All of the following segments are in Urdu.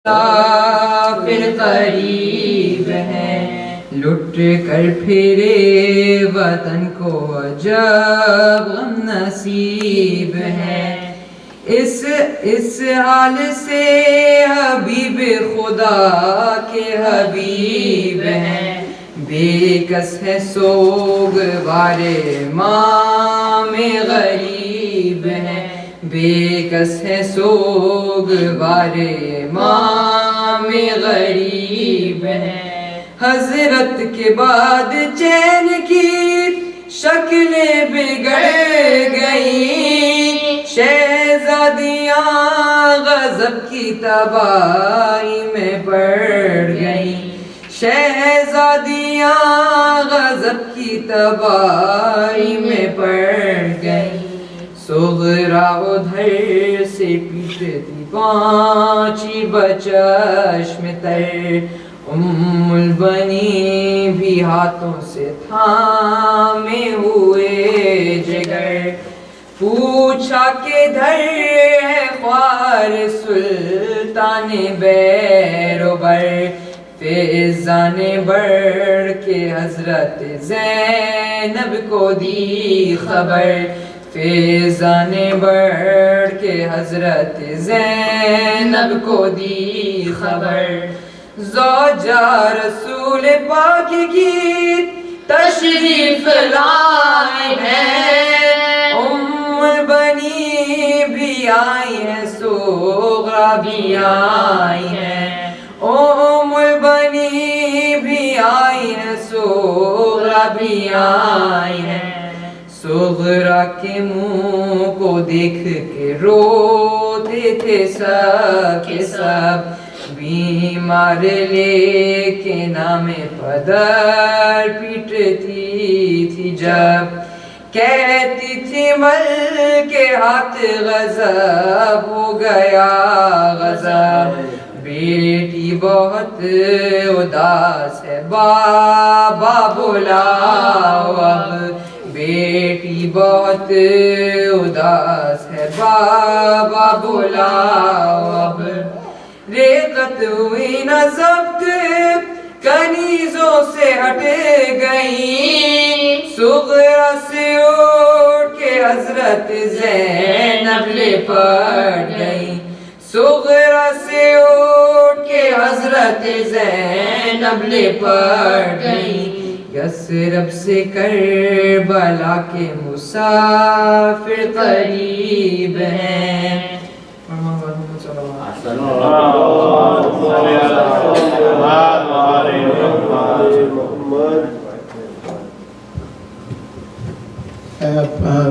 مسافر قریب ہے، لٹ کر پھرے وطن کو جب غم نصیب ہے۔ اس حال سے حبیب خدا کے حبیب ہیں، بے کس ہے سوگوار امام غریب ہیں، بے کس ہے سوگوار امام غریب ہیں۔ حضرت کے بعد چین کی شکلیں بگڑ گئیں، شہزادیاں غضب کی تباہی میں پڑ گئیں، شہزادیاں غضب کی تباہی میں پڑ گئیں۔ صغرا ادھر سے پیٹتی پہنچی بچشم تر، البنی بھی ہاتھوں سے تھامے ہوئے جگر، پوچھا کہ دھر ہے خوار سلطان بیروبر، فیضان بڑھ کے حضرت زینب کو دی خبر، فیضان بڑھ کے حضرت زینب کو دی خبر۔ زوجہ رسول پاک کی تشریف لائے ہیں، البنی بھی آئی ہیں، صغرا بھی آئی ہیں، البنی بھی آئی ہیں، صغرا بھی آئی ہیں۔ صغرا کے منہ کو دیکھ کے روتے تھے سب کے سب، بیمار لے کے نام پدر پیٹتی تھی جب، کہتی تھی مل کے ہاتھ غضب ہو گیا غضب، بیٹی بہت اداس ہے بابا بلاؤ اب، بیٹی بہت اداس ہے بابا بلاؤ اب۔ ریقت ہوئی نہ ضبط کنیزوں سے ہٹ گئی، صغرا سے اٹھ کے حضرت زینب لپٹ گئی، صغرا سے اٹھ کے حضرت زینب لپٹ گئی۔ یثرب سے کربلا کے مسافر قریب ہیں۔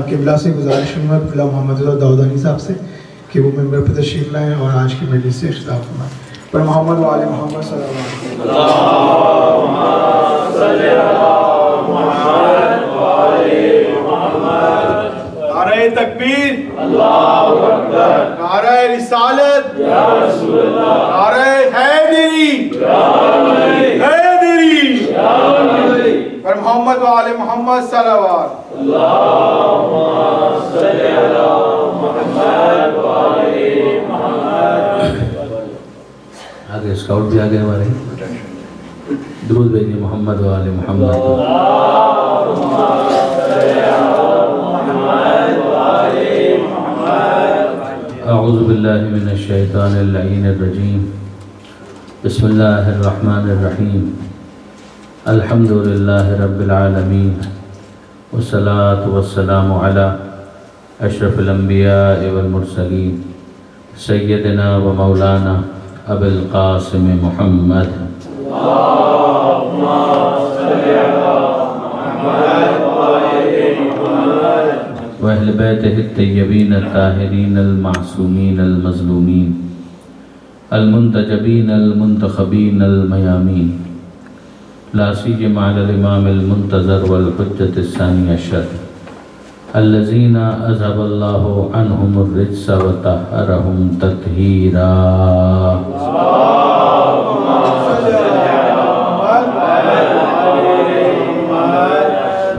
قبلہ سے گزارش ہوں قبلہ محمد رضا داؤدانی صاحب سے کہ وہ ممبر پر تشریف لائیں اور آج کی مجلس سے خطاب فرمائیں۔ پر محمد و آل محمد صلی اللہ علیہ وسلم۔ نعرہ تکبیر، اللہ اکبر، نعرہ رسالت، یا رسول اللہ، نعرہ حیدری، حیدری، پر محمد و آل محمد صلوات، اللہم صلی علی محمد و آل محمد۔ آگے اسکاؤٹ بھی آگے ہمارے درود بھیجیے محمد و آل محمد۔ اعوذ باللہ من الشیطان اللعین الرجیم، بسم اللہ الرحمن الرحیم، الحمدللہ رب العالمین، والصلاة والسلام علی اشرف الانبیاء والمرسلین، سیدنا و مولانا ابو القاسم محمد، اللہم صلی علی محمد وأہل بیتہ الطیبین الطاہرین المعصومین المظلومین المنتجبین المنتخبین المیامین، لا سیما علی الامام المنتظر والحجة الثانی عشر الذین اذهب اللہ عنہم الرجس وطہرہم تطہیرا۔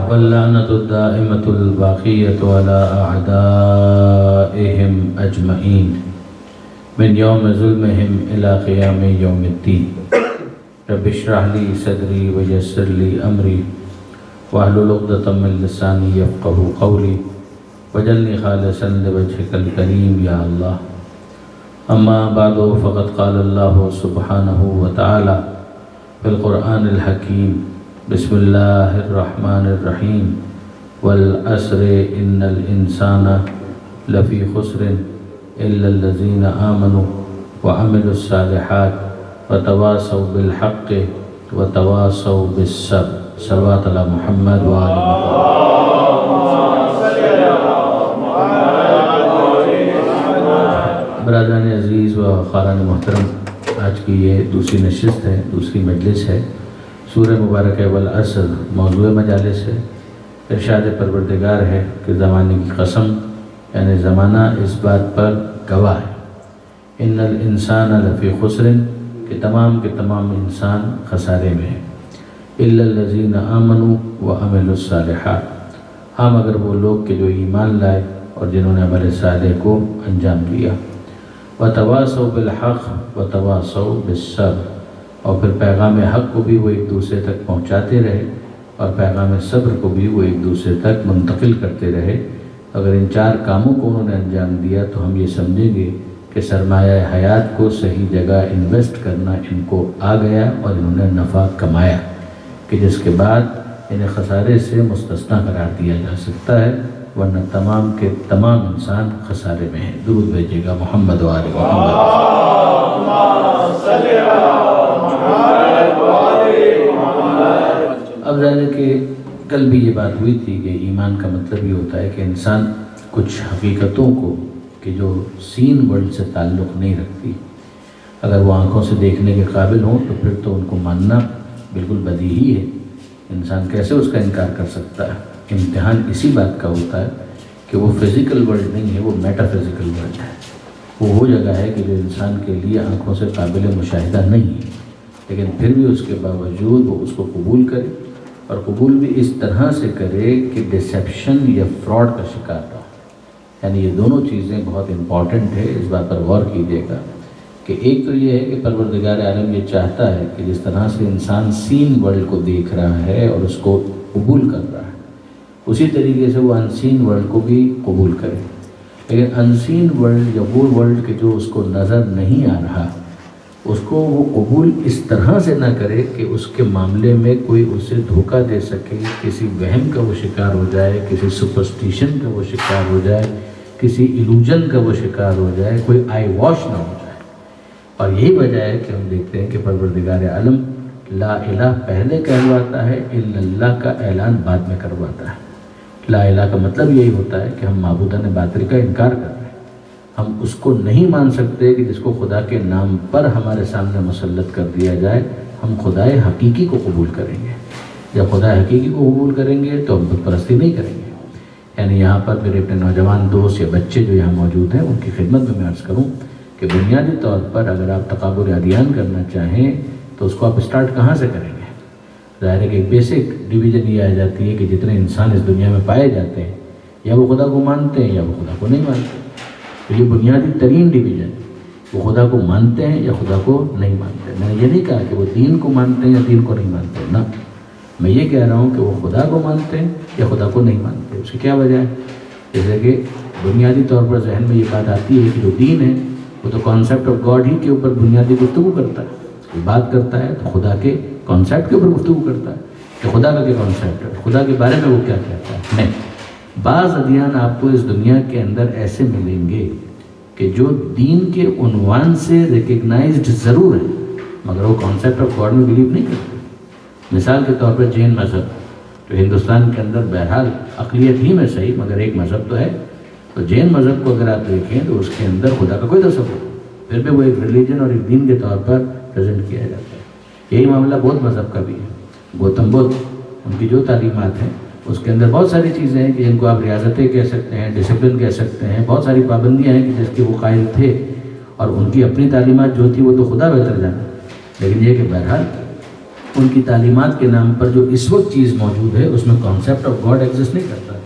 واللعنة الدائمة الباقية على أعدائهم أجمعين من یوم ظلمہم الی قیام یوم الدین رب اشرح لی صدری ویسر لی امری واحلل عقدۃ من لسانی یفقہوا قولی واجعلنی خالصا لوجہک الکریم یا اللہ۔ اما بعد فقد قال اللہ سبحانہ وتعالی فی القرآن الحکیم بسم اللہ الرحمن الرحیم والعصر ان الانسان لفی خسر الا الذین آمنوا وعملوا الصالحات وتواصوا بالحق وتواصوا بالصبر۔ صلوات علی محمد وآل محمد۔ برادران عزیز و خاران محترم، آج کی یہ دوسری نشست ہے، دوسری مجلس ہے۔ سورہ مبارکہ والعصر موضوع مجالس ہے۔ ارشاد پروردگار ہے کہ زمانے کی قسم، یعنی زمانہ اس بات پر گواہ ہے، ان الانسان لفی خسر، کہ تمام کے تمام انسان خسارے میں ہیں، الا الذین آمنوا وعملوا الصالحات، ہاں مگر وہ لوگ کہ جو ایمان لائے اور جنہوں نے عمل صالح کو انجام دیا، وتواصوا بالحق وتواصوا بالصبر، اور پھر پیغام حق کو بھی وہ ایک دوسرے تک پہنچاتے رہے اور پیغام صبر کو بھی وہ ایک دوسرے تک منتقل کرتے رہے۔ اگر ان چار کاموں کو انہوں نے انجام دیا تو ہم یہ سمجھیں گے کہ سرمایہ حیات کو صحیح جگہ انویسٹ کرنا ان کو آ گیا اور انہوں نے نفع کمایا، کہ جس کے بعد انہیں خسارے سے مستثنیٰ قرار دیا جا سکتا ہے، ورنہ تمام کے تمام انسان خسارے میں ہیں۔ درود بھیجیے گا محمد و آل محمد۔ اب ظاہر ہے کہ کل بھی یہ بات ہوئی تھی کہ ایمان کا مطلب یہ ہوتا ہے کہ انسان کچھ حقیقتوں کو کہ جو سین ورلڈ سے تعلق نہیں رکھتی، اگر وہ آنکھوں سے دیکھنے کے قابل ہوں تو پھر تو ان کو ماننا بالکل بدیہی ہے۔ انسان کیسے اس کا انکار کر سکتا ہے؟ امتحان اسی بات کا ہوتا ہے کہ وہ فزیکل ورلڈ نہیں ہے، وہ میٹا فزیکل ورلڈ ہے۔ وہ جگہ ہے کہ جو انسان کے لیے آنکھوں سے قابل مشاہدہ نہیں ہے، لیکن پھر بھی اس کے باوجود وہ اس کو قبول کرے، اور قبول بھی اس طرح سے کرے کہ ڈسیپشن یا فراڈ کا شکار نہ ہو۔ یعنی یہ دونوں چیزیں بہت امپورٹنٹ ہے، اس بات پر غور کیجیے گا کہ ایک تو یہ ہے کہ پروردگار عالم یہ چاہتا ہے کہ جس طرح سے انسان سین ورلڈ کو دیکھ رہا ہے اور اس کو قبول کر رہا ہے، اسی طریقے سے وہ انسین ورلڈ کو بھی قبول کرے۔ لیکن انسین ورلڈ یا وہ ورلڈ کہ جو اس کو نظر نہیں آ رہا، اس کو وہ قبول اس طرح سے نہ کرے کہ اس کے معاملے میں کوئی اسے دھوکہ دے سکے، کسی وہم کا وہ شکار ہو جائے، کسی سپرسٹیشن کا وہ شکار ہو جائے، کسی ایلوژن کا وہ شکار ہو جائے، کوئی آئی واش نہ ہو جائے۔ اور یہی وجہ ہے کہ ہم دیکھتے ہیں کہ پروردگار عالم لا الہ پہلے کہلواتا ہے، الا اللہ کا اعلان بعد میں کرواتا ہے۔ لا الہ کا مطلب یہی ہوتا ہے کہ ہم معبودان باطل کا انکار کر رہے ہیں، ہم اس کو نہیں مان سکتے کہ جس کو خدا کے نام پر ہمارے سامنے مسلط کر دیا جائے۔ ہم خدائے حقیقی کو قبول کریں گے۔ جب خدا حقیقی کو قبول کریں گے تو ہم بت پرستی نہیں کریں گے۔ یعنی یہاں پر میرے اپنے نوجوان دوست یا بچے جو یہاں موجود ہیں ان کی خدمت میں عرض کروں کہ بنیادی طور پر اگر آپ تقابل ادیان کرنا چاہیں تو اس کو آپ اسٹارٹ کہاں سے کریں گے؟ ظاہر ہے کہ ایک بیسک ڈویژن یہ آ جاتی ہے کہ جتنے انسان اس دنیا میں پائے جاتے ہیں یا وہ خدا کو مانتے ہیں یا وہ خدا کو نہیں مانتے۔ تو یہ بنیادی ترین ڈویژن، وہ خدا کو مانتے ہیں یا خدا کو نہیں مانتے۔ میں نے یہ نہیں کہا کہ وہ دین کو مانتے ہیں یا دین کو نہیں مانتے، نہ، میں یہ کہہ رہا ہوں کہ وہ خدا کو مانتے ہیں یا خدا کو نہیں مانتے۔ اس کی کیا وجہ ہے؟ جیسے کہ بنیادی طور پر ذہن میں یہ بات آتی ہے کہ جو دین ہے وہ تو کانسیپٹ آف گاڈ ہی کے اوپر بنیادی گفتگو کرتا ہے۔ کوئی بات کرتا ہے تو خدا کے کانسیپٹ کے اوپر گفتگو کرتا ہے کہ خدا کا کیا کانسیپٹ ہے، خدا کے بارے میں وہ کیا کہتا ہے۔ نہیں، بعض ادیان آپ کو اس دنیا کے اندر ایسے ملیں گے کہ جو دین کے عنوان سے ریکگنائزڈ ضرور ہیں مگر وہ کانسیپٹ آف گاڈ میں بلیو نہیں کرتے۔ مثال کے طور پر جین مذہب جو ہندوستان کے اندر بہرحال اقلیت ہی میں صحیح مگر ایک مذہب تو ہے، تو جین مذہب کو اگر آپ دیکھیں تو اس کے اندر خدا کا کوئی تصور نہیں، پھر بھی وہ ایک ریلیجن اور ایک دین کے طور پر پریزنٹ کیا جاتا ہے۔ یہی معاملہ بودھ مذہب کا بھی ہے۔ گوتم بدھ، ان کی جو تعلیمات ہیں اس کے اندر بہت ساری چیزیں ہیں کہ جن کو آپ ریاضتیں کہہ سکتے ہیں، ڈسپلن کہہ سکتے ہیں، بہت ساری پابندیاں ہیں کہ جس کے وہ قائل تھے، اور ان کی اپنی تعلیمات جو تھی وہ تو خدا بہتر جانا۔ لیکن یہ کہ بہرحال ان کی تعلیمات کے نام پر جو اس وقت چیز موجود ہے اس میں کانسیپٹ آف گاڈ ایگزسٹ نہیں کرتا،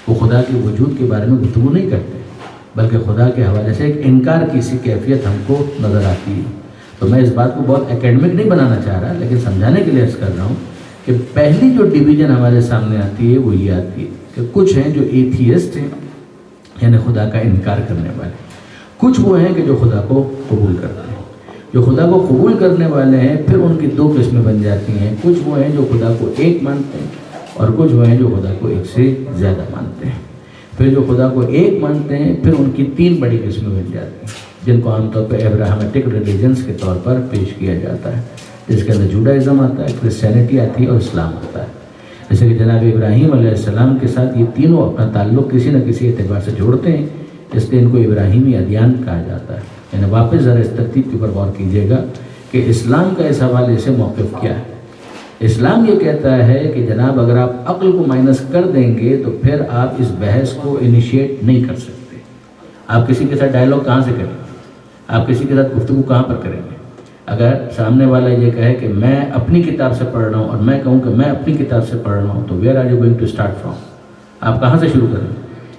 وہ خدا کے وجود کے بارے میں گفتگو نہیں کرتے۔ بلکہ خدا کے حوالے سے ایک انکار کی سی کیفیت ہم کو نظر آتی ہے۔ تو میں اس بات کو بہت اکیڈمک نہیں بنانا چاہ رہا، لیکن سمجھانے کے لیے عرض کر رہا ہوں کہ پہلی جو ڈویژن ہمارے سامنے آتی ہے وہ یہ آتی ہے کہ کچھ ہیں جو ایتھیسٹ ہیں، یعنی خدا کا انکار کرنے والے، کچھ وہ ہیں کہ جو خدا کو قبول کرتے ہیں۔ جو خدا کو قبول کرنے والے ہیں پھر ان کی دو قسمیں بن جاتی ہیں، کچھ وہ ہیں جو خدا کو ایک مانتے ہیں اور کچھ وہ ہیں جو خدا کو ایک سے زیادہ مانتے ہیں۔ پھر جو خدا کو ایک مانتے ہیں پھر ان کی تین بڑی قسمیں بن جاتی ہیں، جن کو عام طور پہ ابراہیمٹک ریلیجنس کے طور پر پیش کیا جاتا ہے، جس کے اندر جوڈائزم آتا ہے، کرسچینٹی آتی ہے اور اسلام آتا ہے۔ جیسے کہ جناب ابراہیم علیہ السلام کے ساتھ یہ تینوں اپنا تعلق کسی نہ کسی اعتبار سے جوڑتے ہیں، اس لیے ان کو ابراہیمی ادیان کہا جاتا ہے۔ یعنی واپس ذرا اس ترتیب کے اوپر غور کیجیے گا کہ اسلام کا اس حوالے سے موقف کیا ہے۔ اسلام یہ کہتا ہے کہ جناب اگر آپ عقل کو مائنس کر دیں گے تو پھر آپ اس بحث کو انیشیٹ نہیں کر سکتے۔ آپ کسی کے ساتھ ڈائلاگ کہاں سے کریں گے؟ آپ کسی کے ساتھ گفتگو کہاں پر کریں گے؟ اگر سامنے والا یہ کہے کہ میں اپنی کتاب سے پڑھ رہا ہوں اور میں کہوں کہ میں اپنی کتاب سے پڑھ رہا ہوں، تو where are you going to start from? آپ کہاں سے شروع کریں؟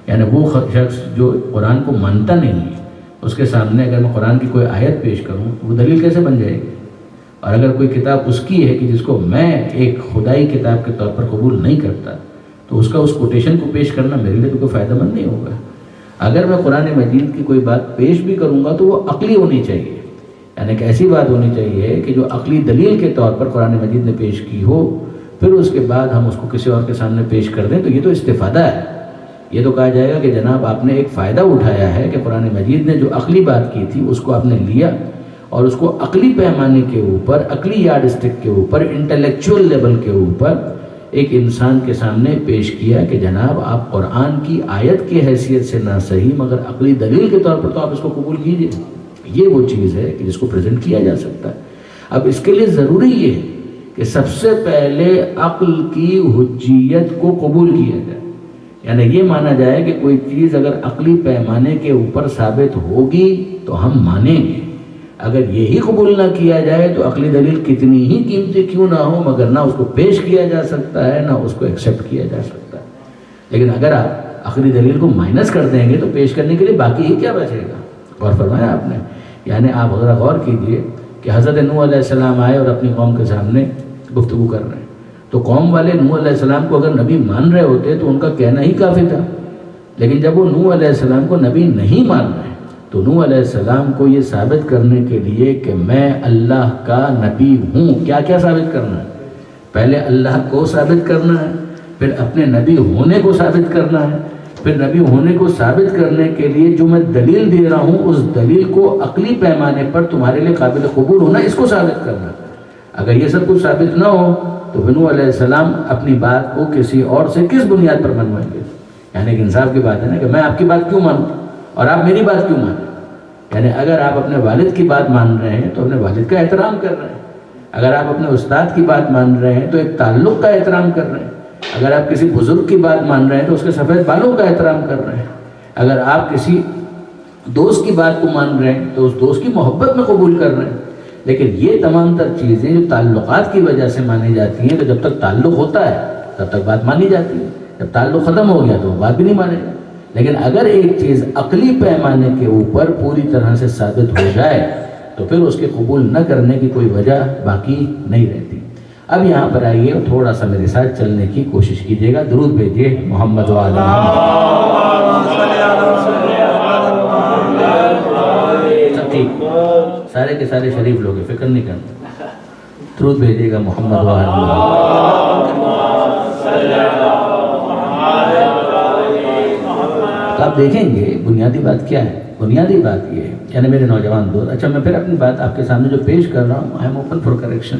یعنی وہ شخص جو قرآن کو مانتا نہیں ہے، اس کے سامنے اگر میں قرآن کی کوئی آیت پیش کروں وہ دلیل کیسے بن جائے گی؟ اور اگر کوئی کتاب اس کی ہے کہ جس کو میں ایک خدائی کتاب کے طور پر قبول نہیں کرتا، تو اس کا اس کوٹیشن کو پیش کرنا میرے لیے تو کوئی فائدہ مند نہیں ہوگا۔ اگر میں قرآن مجید کی کوئی بات پیش بھی کروں گا تو وہ عقلی ہونی چاہیے، یعنی کہ ایسی بات ہونی چاہیے کہ جو عقلی دلیل کے طور پر قرآن مجید نے پیش کی ہو، پھر اس کے بعد ہم اس کو کسی اور کے سامنے پیش کر دیں تو یہ تو استفادہ ہے۔ یہ تو کہا جائے گا کہ جناب آپ نے ایک فائدہ اٹھایا ہے کہ قرآن مجید نے جو عقلی بات کی تھی اس کو آپ نے لیا اور اس کو عقلی پیمانے کے اوپر، عقلی یارڈ اسٹک کے اوپر، انٹلیکچوئل لیول کے اوپر ایک انسان کے سامنے پیش کیا کہ جناب آپ قرآن کی آیت کی حیثیت سے نہ صحیح مگر عقلی دلیل کے طور پر تو آپ اس کو قبول کیجئے۔ یہ وہ چیز ہے کہ جس کو پریزنٹ کیا جا سکتا ہے۔ اب اس کے لیے ضروری یہ ہے کہ سب سے پہلے عقل کی حجیت کو قبول کیا جائے، یعنی یہ مانا جائے کہ کوئی چیز اگر عقلی پیمانے کے اوپر ثابت ہوگی تو ہم مانیں گے۔ اگر یہی قبول نہ کیا جائے تو عقلی دلیل کتنی ہی قیمتی کیوں نہ ہو مگر نہ اس کو پیش کیا جا سکتا ہے نہ اس کو ایکسیپٹ کیا جا سکتا ہے۔ لیکن اگر آپ عقلی دلیل کو مائنس کر دیں گے تو پیش کرنے کے لیے باقی ہی کیا بچے گا؟ غور فرمایا آپ نے؟ یعنی آپ ذرا غور کیجئے کہ حضرت نوح علیہ السلام آئے اور اپنی قوم کے سامنے گفتگو کر رہے ہیں، تو قوم والے نوح علیہ السلام کو اگر نبی مان رہے ہوتے تو ان کا کہنا ہی کافی تھا، لیکن جب وہ نوح علیہ السلام کو نبی نہیں مان رہے تو نوح علیہ السلام کو یہ ثابت کرنے کے لیے کہ میں اللہ کا نبی ہوں، کیا کیا ثابت کرنا ہے؟ پہلے اللہ کو ثابت کرنا ہے، پھر اپنے نبی ہونے کو ثابت کرنا ہے، پھر نبی ہونے کو ثابت کرنے کے لیے جو میں دلیل دے رہا ہوں اس دلیل کو عقلی پیمانے پر تمہارے لیے قابل قبول ہونا، اس کو ثابت کرنا۔ اگر یہ سب کچھ ثابت نہ ہو تو نوح علیہ السلام اپنی بات کو کسی اور سے کس بنیاد پر منوائیں گے؟ یعنی ایک انصاف کی بات ہے نا کہ میں آپ کی بات کیوں مانوں اور آپ میری بات کیوں مانیں؟ یعنی اگر آپ اپنے والد کی بات مان رہے ہیں تو اپنے والد کا احترام کر رہے ہیں، اگر آپ اپنے استاد کی بات مان رہے ہیں تو ایک تعلق کا احترام کر رہے ہیں، اگر آپ کسی بزرگ کی بات مان رہے ہیں تو اس کے سفید بالوں کا احترام کر رہے ہیں، اگر آپ کسی دوست کی بات کو مان رہے ہیں تو اس دوست کی محبت میں قبول کر رہے ہیں۔ لیکن یہ تمام تر چیزیں جو تعلقات کی وجہ سے مانی جاتی ہیں، تو جب تک تعلق ہوتا ہے تب تک بات مانی جاتی ہے، جب تعلق ختم ہو گیا تو وہ بات بھی نہیں مانے گا۔ لیکن اگر ایک چیز عقلی پیمانے کے اوپر پوری طرح سے ثابت ہو جائے تو پھر اس کے قبول نہ کرنے کی کوئی وجہ باقی نہیں رہتی۔ اب یہاں پر آئیے اور تھوڑا سا میرے ساتھ چلنے کی کوشش کیجیے گا، درود بھیجیے محمد و آل محمد۔ سب ٹھیک، سارے کے سارے شریف لوگ ہیں، فکر نہیں کرنا، درود بھیجیے گا محمد و آل محمد۔ تو آپ دیکھیں گے بنیادی بات کیا ہے؟ بنیادی بات یہ ہے، یعنی میرے نوجوان دوست، اچھا میں پھر اپنی بات آپ کے سامنے جو پیش کر رہا ہوں، I am open for correction,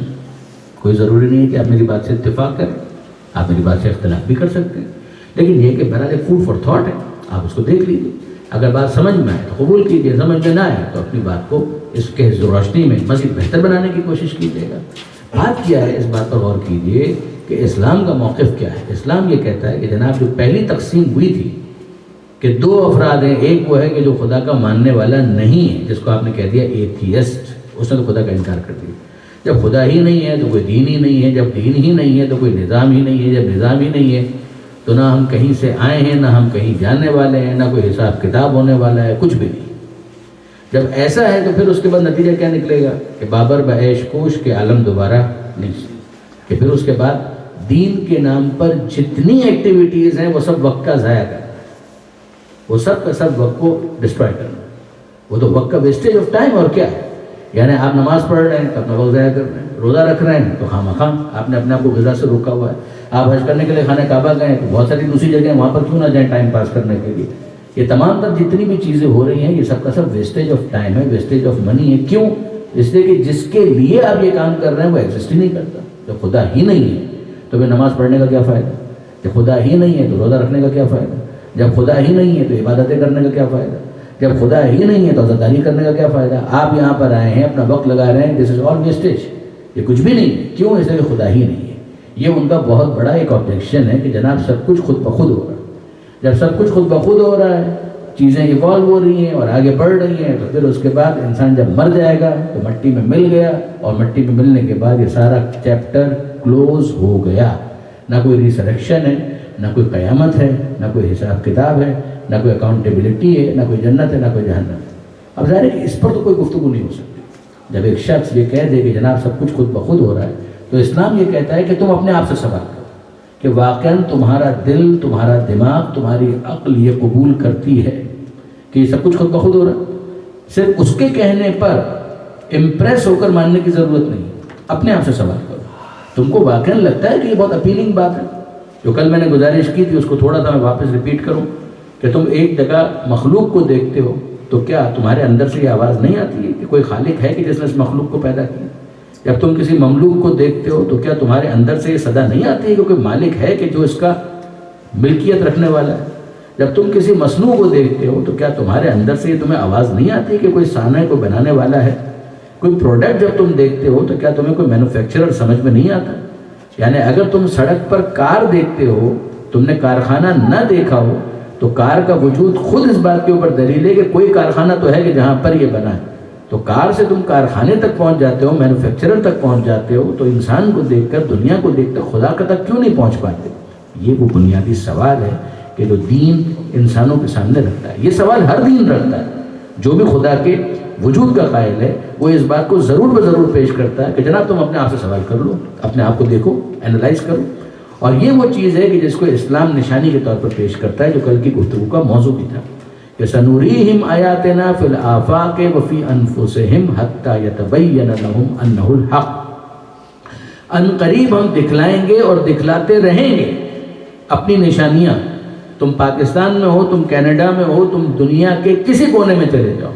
کوئی ضروری نہیں ہے کہ آپ میری بات سے اتفاق کریں، آپ میری بات سے اختلاف بھی کر سکتے ہیں، لیکن یہ کہ بہرحال ایک فوڈ فار تھاٹ ہے، آپ اس کو دیکھ لیجیے، اگر بات سمجھ میں آئے تو قبول کیجیے، سمجھ میں نہ آئے تو اپنی بات کو اس کے روشنی میں مزید بہتر بنانے کی کوشش کیجیے گا۔ بات کیا ہے، اس بات پر غور کیجیے کہ اسلام کا موقف کیا ہے۔ اسلام یہ کہتا ہے کہ جناب جو پہلی تقسیم ہوئی تھی کہ دو افراد ہیں، ایک وہ ہے کہ جو خدا کا ماننے والا نہیں ہے، جس کو آپ نے کہہ دیا ایتھیسٹ، اس نے تو خدا کا انکار کر دیا۔ جب خدا ہی نہیں ہے تو کوئی دین ہی نہیں ہے، جب دین ہی نہیں ہے تو کوئی نظام ہی نہیں ہے، جب نظام ہی نہیں ہے تو نہ ہم کہیں سے آئے ہیں، نہ ہم کہیں جانے والے ہیں، نہ کوئی حساب کتاب ہونے والا ہے، کچھ بھی نہیں۔ جب ایسا ہے تو پھر اس کے بعد نتیجہ کیا نکلے گا کہ بابر بعیش کوش کے عالم دوبارہ نہیں، کہ پھر اس کے بعد دین کے نام پر جتنی ایکٹیویٹیز ہیں وہ سب وقت کا ضائع کرنا، وہ سب کا سب وقت کو ڈسٹرائے کرنا، وہ تو وقت کا ویسٹیج آف ٹائم۔ اور کیا ہے، یعنی آپ نماز پڑھ رہے ہیں تو اپنا وقت ضائع کر رہے ہیں، روزہ رکھ رہے ہیں تو خواہ آپ نے اپنے آپ کو غذا سے روکا ہوا ہے، آپ حج کرنے کے لیے خانہ کعبہ گئے ہیں تو بہت ساری دوسری جگہیں وہاں پر کیوں نہ جائیں ٹائم پاس کرنے کے لیے۔ یہ تمام تر جتنی بھی چیزیں ہو رہی ہیں یہ سب کا سب ویسٹیج آف ٹائم ہے، ویسٹیج آف منی ہے۔ کیوں؟ اس لیے کہ جس کے لیے آپ یہ کام کر رہے ہیں وہ ایگزسٹ ہی نہیں کرتا۔ جب خدا ہی نہیں ہے تو پھر نماز پڑھنے کا کیا فائدہ؟ جب خدا ہی نہیں ہے تو روزہ رکھنے کا کیا فائدہ؟ جب خدا ہی نہیں ہے تو عبادتیں کرنے کا کیا فائدہ؟ جب خدا ہی نہیں ہے تو عزاداری کرنے کا کیا فائدہ؟ آپ یہاں پر آئے ہیں، اپنا وقت لگا رہے ہیں، دس از آل ویسٹیج، یہ کچھ بھی نہیں ہے۔ کیوں؟ اس لیے کہ خدا ہی نہیں ہے۔ یہ ان کا بہت بڑا ایک آبجیکشن ہے کہ جناب سب کچھ خود بخود ہو رہا ہے۔ جب سب کچھ خود بخود ہو رہا ہے، چیزیں ایوالو ہو رہی ہیں اور آگے بڑھ رہی ہیں، تو پھر اس کے بعد انسان جب مر جائے گا تو مٹی میں مل گیا، اور مٹی میں ملنے کے بعد یہ سارا چیپٹر کلوز ہو گیا۔ نہ کوئی ریسریکشن ہے، نہ کوئی قیامت ہے، نہ کوئی حساب کتاب ہے، نہ کوئی اکاؤنٹیبلٹی ہے، نہ کوئی جنت ہے، نہ کوئی جہنم ہے۔ اب ظاہر ہے کہ اس پر تو کوئی گفتگو نہیں ہو سکتی۔ جب ایک شخص یہ کہہ دے کہ جناب سب کچھ خود بخود ہو رہا ہے، تو اسلام یہ کہتا ہے کہ تم اپنے آپ سے سوال کرو کہ واقعاً تمہارا دل، تمہارا دماغ، تمہاری عقل یہ قبول کرتی ہے کہ یہ سب کچھ خود بخود ہو رہا ہے؟ صرف اس کے کہنے پر امپریس ہو کر ماننے کی ضرورت نہیں، اپنے آپ سے سوال کرو۔ تم کو واقعاً لگتا ہے کہ یہ بہت اپیلنگ بات ہے؟ جو کل میں نے گزارش کی تھی اس کو تھوڑا سا میں واپس ریپیٹ کروں کہ تم ایک جگہ مخلوق کو دیکھتے ہو تو کیا تمہارے اندر سے یہ آواز نہیں آتی ہے کہ کوئی خالق ہے کہ جس نے اس مخلوق کو پیدا کیا؟ جب تم کسی مملوک کو دیکھتے ہو تو کیا تمہارے اندر سے یہ صدا نہیں آتی ہے کہ کوئی مالک ہے کہ جو اس کا ملکیت رکھنے والا ہے؟ جب تم کسی مصنوع کو دیکھتے ہو تو کیا تمہارے اندر سے یہ تمہیں آواز نہیں آتی کہ کوئی صانع کو بنانے والا ہے؟ کوئی پروڈکٹ جب تم دیکھتے ہو تو کیا تمہیں کوئی مینوفیکچرر سمجھ میں نہیں آتا؟ یعنی اگر تم سڑک پر کار دیکھتے ہو، تم نے کارخانہ نہ دیکھا ہو، تو کار کا وجود خود اس بات کے اوپر دلیل ہے کہ کوئی کارخانہ تو ہے کہ جہاں پر یہ بنا ہے۔ تو کار سے تم کارخانے تک پہنچ جاتے ہو، مینوفیکچرر تک پہنچ جاتے ہو، تو انسان کو دیکھ کر، دنیا کو دیکھ کر خدا کا تک کیوں نہیں پہنچ پاتے؟ یہ وہ بنیادی سوال ہے کہ جو دین انسانوں کے سامنے رکھتا ہے۔ یہ سوال ہر دین رکھتا ہے۔ جو بھی خدا کے وجود کا قائل ہے وہ اس بات کو ضرور بضرور پیش کرتا ہے کہ جناب تم اپنے آپ سے سوال کر لو، اپنے آپ کو دیکھو، اینالائز کرو۔ اور یہ وہ چیز ہے کہ جس کو اسلام نشانی کے طور پر پیش کرتا ہے، جو کل کی گفتگو کا موضوع بھی تھا کہ سَنُرِيهِمْ آيَاتِنَا فِي الْآفَاقِ وَفِي أَنفُسِهِمْ حَتَّى يَتَبَيَّنَ لَهُمْ أَنَّهُ الْحَقُّ۔ ان قریب ہم دکھلائیں گے اور دکھلاتے رہیں گے اپنی نشانیاں۔ تم پاکستان میں ہو، تم کینیڈا میں ہو، تم دنیا کے کسی کونے میں چلے جاؤ،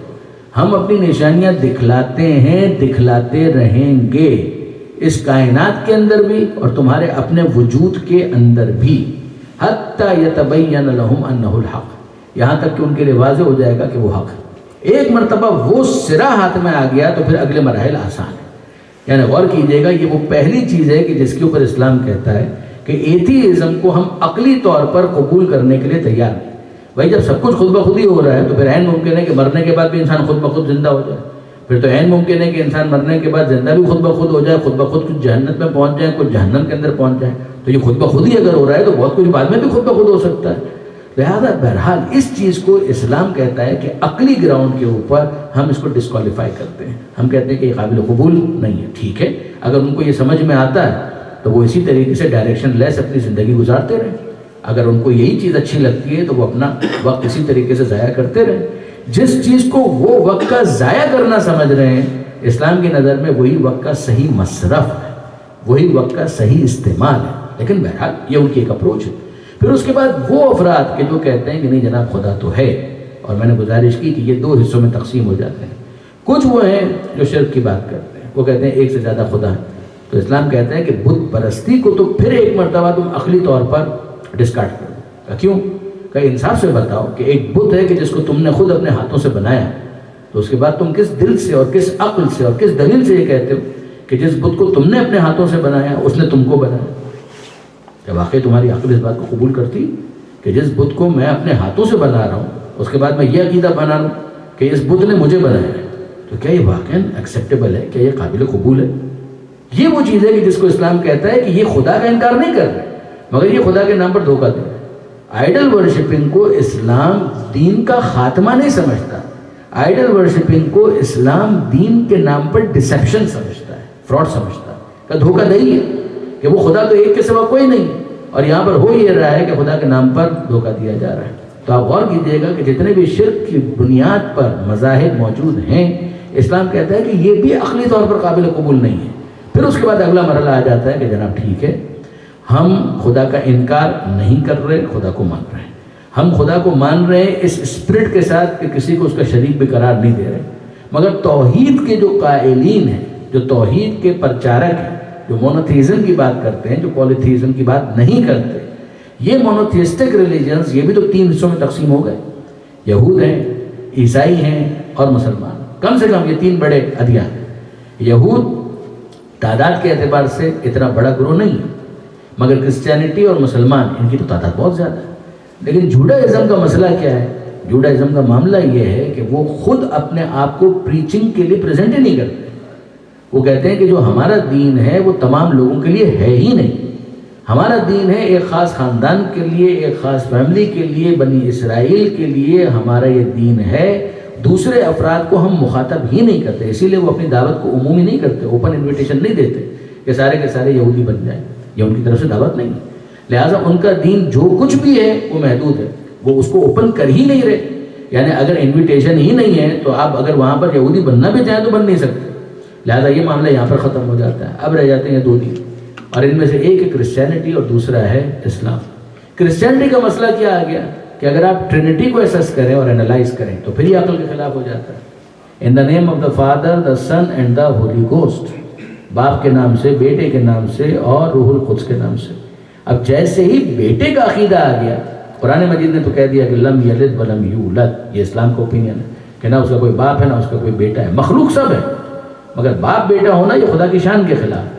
ہم اپنی نشانیاں دکھلاتے ہیں، دکھلاتے رہیں گے، اس کائنات کے اندر بھی اور تمہارے اپنے وجود کے اندر بھی۔ حَتَّى يَتَبَيَّنَ لَهُمْ أَنَّهُ الْحَقُّ، یہاں تک کہ ان کے لیے واضح ہو جائے گا کہ وہ حق ہے۔ ایک مرتبہ وہ سرا ہاتھ میں آ گیا تو پھر اگلے مراحل آسان ہیں۔ یعنی غور کیجئے گا، یہ وہ پہلی چیز ہے کہ جس کے اوپر اسلام کہتا ہے کہ ایتھیزم کو ہم عقلی طور پر قبول کرنے کے لیے تیار نہیں۔ بھائی جب سب کچھ خود بخود ہی ہو رہا ہے تو پھر عین ممکن ہے کہ مرنے کے بعد بھی انسان خود بخود زندہ ہو جائے، پھر تو عین ممکن ہے کہ انسان مرنے کے بعد زندہ بھی خود بخود ہو جائے، خود بخود کچھ جہنت میں پہنچ جائے، کچھ جہنم کے اندر پہنچ جائے۔ تو یہ خود بخود ہی اگر ہو رہا ہے تو بہت کچھ بعد میں بھی خود بخود ہو سکتا ہے۔ لہذا بہرحال اس چیز کو اسلام کہتا ہے کہ عقلی گراؤنڈ کے اوپر ہم اس کو ڈسکوالیفائی کرتے ہیں، ہم کہتے ہیں کہ یہ قابل قبول نہیں ہے۔ ٹھیک ہے، اگر ان کو یہ سمجھ میں آتا ہے تو وہ اسی طریقے سے ڈائریکشن لیس اپنی زندگی گزارتے رہیں۔ اگر ان کو یہی چیز اچھی لگتی ہے تو وہ اپنا وقت اسی طریقے سے ضائع کرتے رہیں۔ جس چیز کو وہ وقت کا ضائع کرنا سمجھ رہے ہیں، اسلام کی نظر میں وہی وقت کا صحیح مصرف ہے، وہی وقت کا صحیح استعمال ہے۔ لیکن بہرحال یہ ان کی ایک اپروچ ہے۔ پھر اس کے بعد وہ افراد کے جو کہتے ہیں کہ نہیں جناب خدا تو ہے، اور میں نے گزارش کی کہ یہ دو حصوں میں تقسیم ہو جاتے ہیں۔ کچھ وہ ہیں جو شرک کی بات کرتے ہیں، وہ کہتے ہیں ایک سے زیادہ خدا ہے۔ تو اسلام کہتا ہے کہ بت پرستی کو تو پھر ایک مرتبہ تم عقلی طور پر ڈسکارڈ کر دو۔ کیوں؟ کہ انصاف سے بتاؤ کہ ایک بت ہے کہ جس کو تم نے خود اپنے ہاتھوں سے بنایا، تو اس کے بعد تم کس دل سے اور کس عقل سے اور کس دلیل سے یہ کہتے ہو کہ جس بت کو تم نے اپنے ہاتھوں سے بنایا اس نے تم کو بنایا؟ کہ واقعی تمہاری عقل اس بات کو قبول کرتی کہ جس بت کو میں اپنے ہاتھوں سے بنا رہا ہوں اس کے بعد میں یہ عقیدہ بنا لوں کہ اس بت نے مجھے بنایا ہے، تو کیا یہ واقعی ایکسیپٹیبل ہے؟ کیا یہ قابل قبول ہے؟ یہ وہ چیز ہے کہ جس کو اسلام کہتا ہے کہ یہ خدا کا انکار نہیں کر رہے، مگر یہ خدا کے نام پر دھوکہ دے رہے ہیں۔ آئیڈل ورشپنگ کو اسلام دین کا خاتمہ نہیں سمجھتا. آئیڈل ورشپنگ کو اسلام دین کے نام پر ڈسیپشن سمجھتا ہے, فراڈ سمجھتا ہے, کہ دھوکہ دہی ہے کہ وہ خدا تو ایک کے سوا کوئی نہیں, اور یہاں پر ہو یہ رہا ہے کہ خدا کے نام پر دھوکہ دیا جا رہا ہے. تو آپ غور کیجئے گا کہ جتنے بھی شرک کی بنیاد پر مذاہب موجود ہیں, اسلام کہتا ہے کہ یہ بھی عقلی طور پر قابل قبول نہیں ہے. پھر اس کے بعد اگلا مرحلہ آ جاتا ہے کہ جناب ٹھیک ہے, ہم خدا کا انکار نہیں کر رہے, خدا کو مان رہے ہیں. ہم خدا کو مان رہے ہیں اس اسپرٹ کے ساتھ کہ کسی کو اس کا شریک بھی قرار نہیں دے رہے, مگر توحید کے جو قائلین ہیں, جو توحید کے پرچارک ہیں, جو مونوتھیزم کی بات کرتے ہیں, جو پولیتھیزم کی بات نہیں کرتے, یہ مونوتھیسٹک ریلیجنز یہ بھی تو 3 حصوں میں تقسیم ہو گئے. یہود ہیں, عیسائی ہیں اور مسلمان. کم سے کم یہ 3 بڑے ادیان. یہود تعداد کے اعتبار سے اتنا بڑا گروہ نہیں ہے, مگر کرسچینٹی اور مسلمان ان کی تو تعداد بہت زیادہ ہے. لیکن جوڈائزم کا مسئلہ کیا ہے؟ جوڈائزم کا معاملہ یہ ہے کہ وہ خود اپنے آپ کو پریچنگ کے لیے پریزنٹ ہی نہیں کرتے. وہ کہتے ہیں کہ جو ہمارا دین ہے وہ تمام لوگوں کے لیے ہے ہی نہیں. ہمارا دین ہے ایک خاص خاندان کے لیے, ایک خاص فیملی کے لیے, بنی اسرائیل کے لیے ہمارا یہ دین ہے. دوسرے افراد کو ہم مخاطب ہی نہیں کرتے, اسی لیے وہ اپنی دعوت کو عمومی نہیں کرتے, اوپن انویٹیشن نہیں دیتے کہ سارے کے سارے یہودی بن جائیں. یہ ان کی طرف سے دعوت نہیں ہے. لہٰذا ان کا دین جو کچھ بھی ہے وہ محدود ہے, وہ اس کو اوپن کر ہی نہیں رہے. یعنی اگر انویٹیشن ہی نہیں ہے تو آپ اگر وہاں پر یہودی بننا بھی چاہیں تو بن نہیں سکتے. لہٰذا یہ معاملہ یہاں پر ختم ہو جاتا ہے. اب رہ جاتے ہیں 2 دین, اور ان میں سے ایک ہے کرسچینٹی اور دوسرا ہے اسلام. کرسچینٹی کا مسئلہ کیا آ گیا کہ اگر آپ ٹرینٹی کو اسیس کریں اور انالائز کریں تو پھر یہ عقل کے خلاف ہو جاتا ہے. In the name of the Father, the Son and the Holy Ghost, باپ کے نام سے, بیٹے کے نام سے اور روح القدس کے نام سے. اب جیسے ہی بیٹے کا عقیدہ آ گیا, قرآن مجید نے تو کہہ دیا کہ لم یلد ولم یولد, یہ اسلام کا اوپینین ہے کہ نہ اس کا کوئی باپ ہے نہ اس کا کوئی بیٹا ہے. مخلوق سب ہے, مگر باپ بیٹا ہونا یہ خدا کی شان کے خلاف,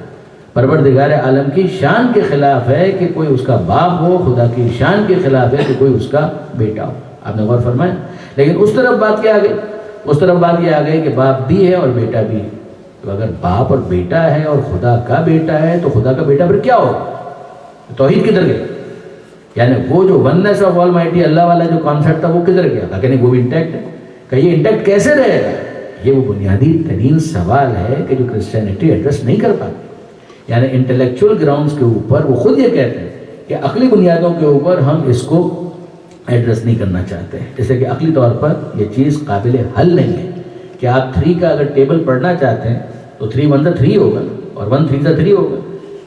پروردگار عالم کی شان کے خلاف ہے کہ کوئی اس کا باپ ہو, خدا کی شان کے خلاف ہے کہ کوئی اس کا بیٹا ہو. آپ نے غور فرمایا. لیکن اس طرف بات کیا آ گئی؟ اس طرف بات یہ آ گئی کہ باپ بھی ہے اور بیٹا بھی. تو اگر باپ اور بیٹا ہے اور خدا کا بیٹا ہے تو خدا کا بیٹا پھر کیا ہو؟ توحید کدھر گیا؟ یعنی وہ جو وننس آف آلمائٹی اللہ والا جو کانسیپٹ تھا وہ کدھر گیا؟ کہ نہیں وہ بھی انٹیکٹ ہے. کہ یہ انٹیکٹ کیسے رہے گا؟ یہ وہ بنیادی ترین سوال ہے کہ جو کرسچینٹی ایڈریس نہیں کر پاتی. یعنی انٹلیکچوئل گراؤنڈز کے اوپر وہ خود یہ کہتے ہیں کہ عقلی بنیادوں کے اوپر ہم اس کو ایڈریس نہیں کرنا چاہتے ہیں, جیسے کہ عقلی طور پر یہ چیز قابل حل نہیں ہے. کہ آپ 3 کا اگر ٹیبل پڑھنا چاہتے ہیں تو 3 1 3 ہوگا اور 1 3 3 ہوگا.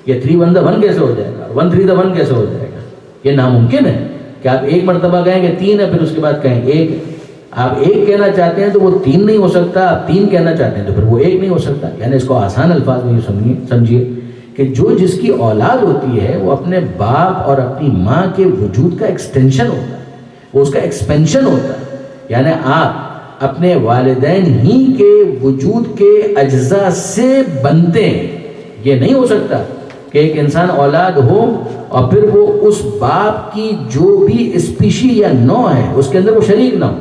یہ 3 1 1 کیسے ہو جائے گا, 1 3 1 کیسے ہو جائے گا؟ یہ ناممکن ہے کہ آپ ایک مرتبہ کہیں کہ 3 ہے پھر اس کے بعد کہیں 1 ہے. آپ 1 کہنا چاہتے ہیں تو وہ 3 نہیں ہو سکتا, آپ 3 کہنا چاہتے ہیں تو پھر وہ 1 نہیں ہو سکتا. یعنی اس کو آسان الفاظ میں یہ سمجھیے کہ جو جس کی اولاد ہوتی ہے وہ اپنے باپ اور اپنی ماں کے وجود کا ایکسٹینشن ہوتا ہے, وہ اس کا ایکسپینشن ہوتا ہے. یعنی آپ اپنے والدین ہی کے وجود کے اجزاء سے بنتے ہیں. یہ نہیں ہو سکتا کہ ایک انسان اولاد ہو اور پھر وہ اس باپ کی جو بھی اسپیشی یا نوع ہے اس کے اندر وہ شریک نہ ہو.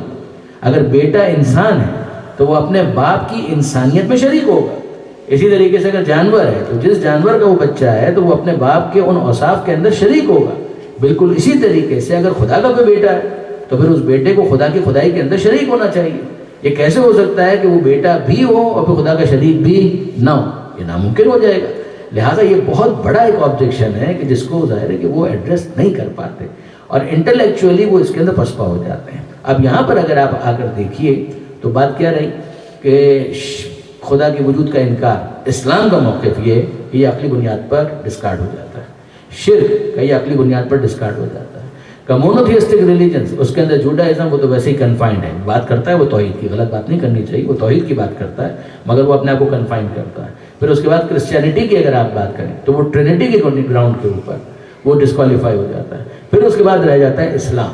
اگر بیٹا انسان ہے تو وہ اپنے باپ کی انسانیت میں شریک ہوگا. اسی طریقے سے اگر جانور ہے تو جس جانور کا وہ بچہ ہے تو وہ اپنے باپ کے ان اوصاف کے اندر شریک ہوگا. بالکل اسی طریقے سے اگر خدا کا کوئی بیٹا ہے تو پھر اس بیٹے کو خدا کی خدائی کے اندر شریک ہونا چاہیے. یہ کیسے ہو سکتا ہے کہ وہ بیٹا بھی ہو اور پھر خدا کا شریک بھی نہ ہو؟ یہ ناممکن ہو جائے گا. لہٰذا یہ بہت بڑا ایک آبجیکشن ہے کہ جس کو ظاہر ہے کہ وہ ایڈریس نہیں کر پاتے اور انٹلیکچولی وہ اس کے اندر پسپا ہو جاتے ہیں. اب یہاں پر اگر آپ آ کر دیکھیے تو بات کیا رہی کہ خدا کے وجود کا انکار. اسلام کا موقف یہ ہے کہ یہ عقلی بنیاد پر ڈسکارڈ ہو جاتا ہے. شرک کا یہ عقلی بنیاد پر ڈسکارڈ ہو جاتا ہے. مونوتھیسٹک ریلیجنس اس کے اندر جوڈائزم وہ تو ویسے ہی کنفائنڈ ہے, بات کرتا ہے وہ توحید کی, غلط بات نہیں کرنی چاہیے, وہ توحید کی بات کرتا ہے مگر وہ اپنے آپ کو کنفائنڈ کرتا ہے. پھر اس کے بعد کرسچینٹی کی اگر آپ بات کریں تو وہ ٹرینٹی کے گراؤنڈ کے اوپر وہ ڈسکوالیفائی ہو جاتا ہے. پھر اس کے بعد رہ جاتا ہے اسلام,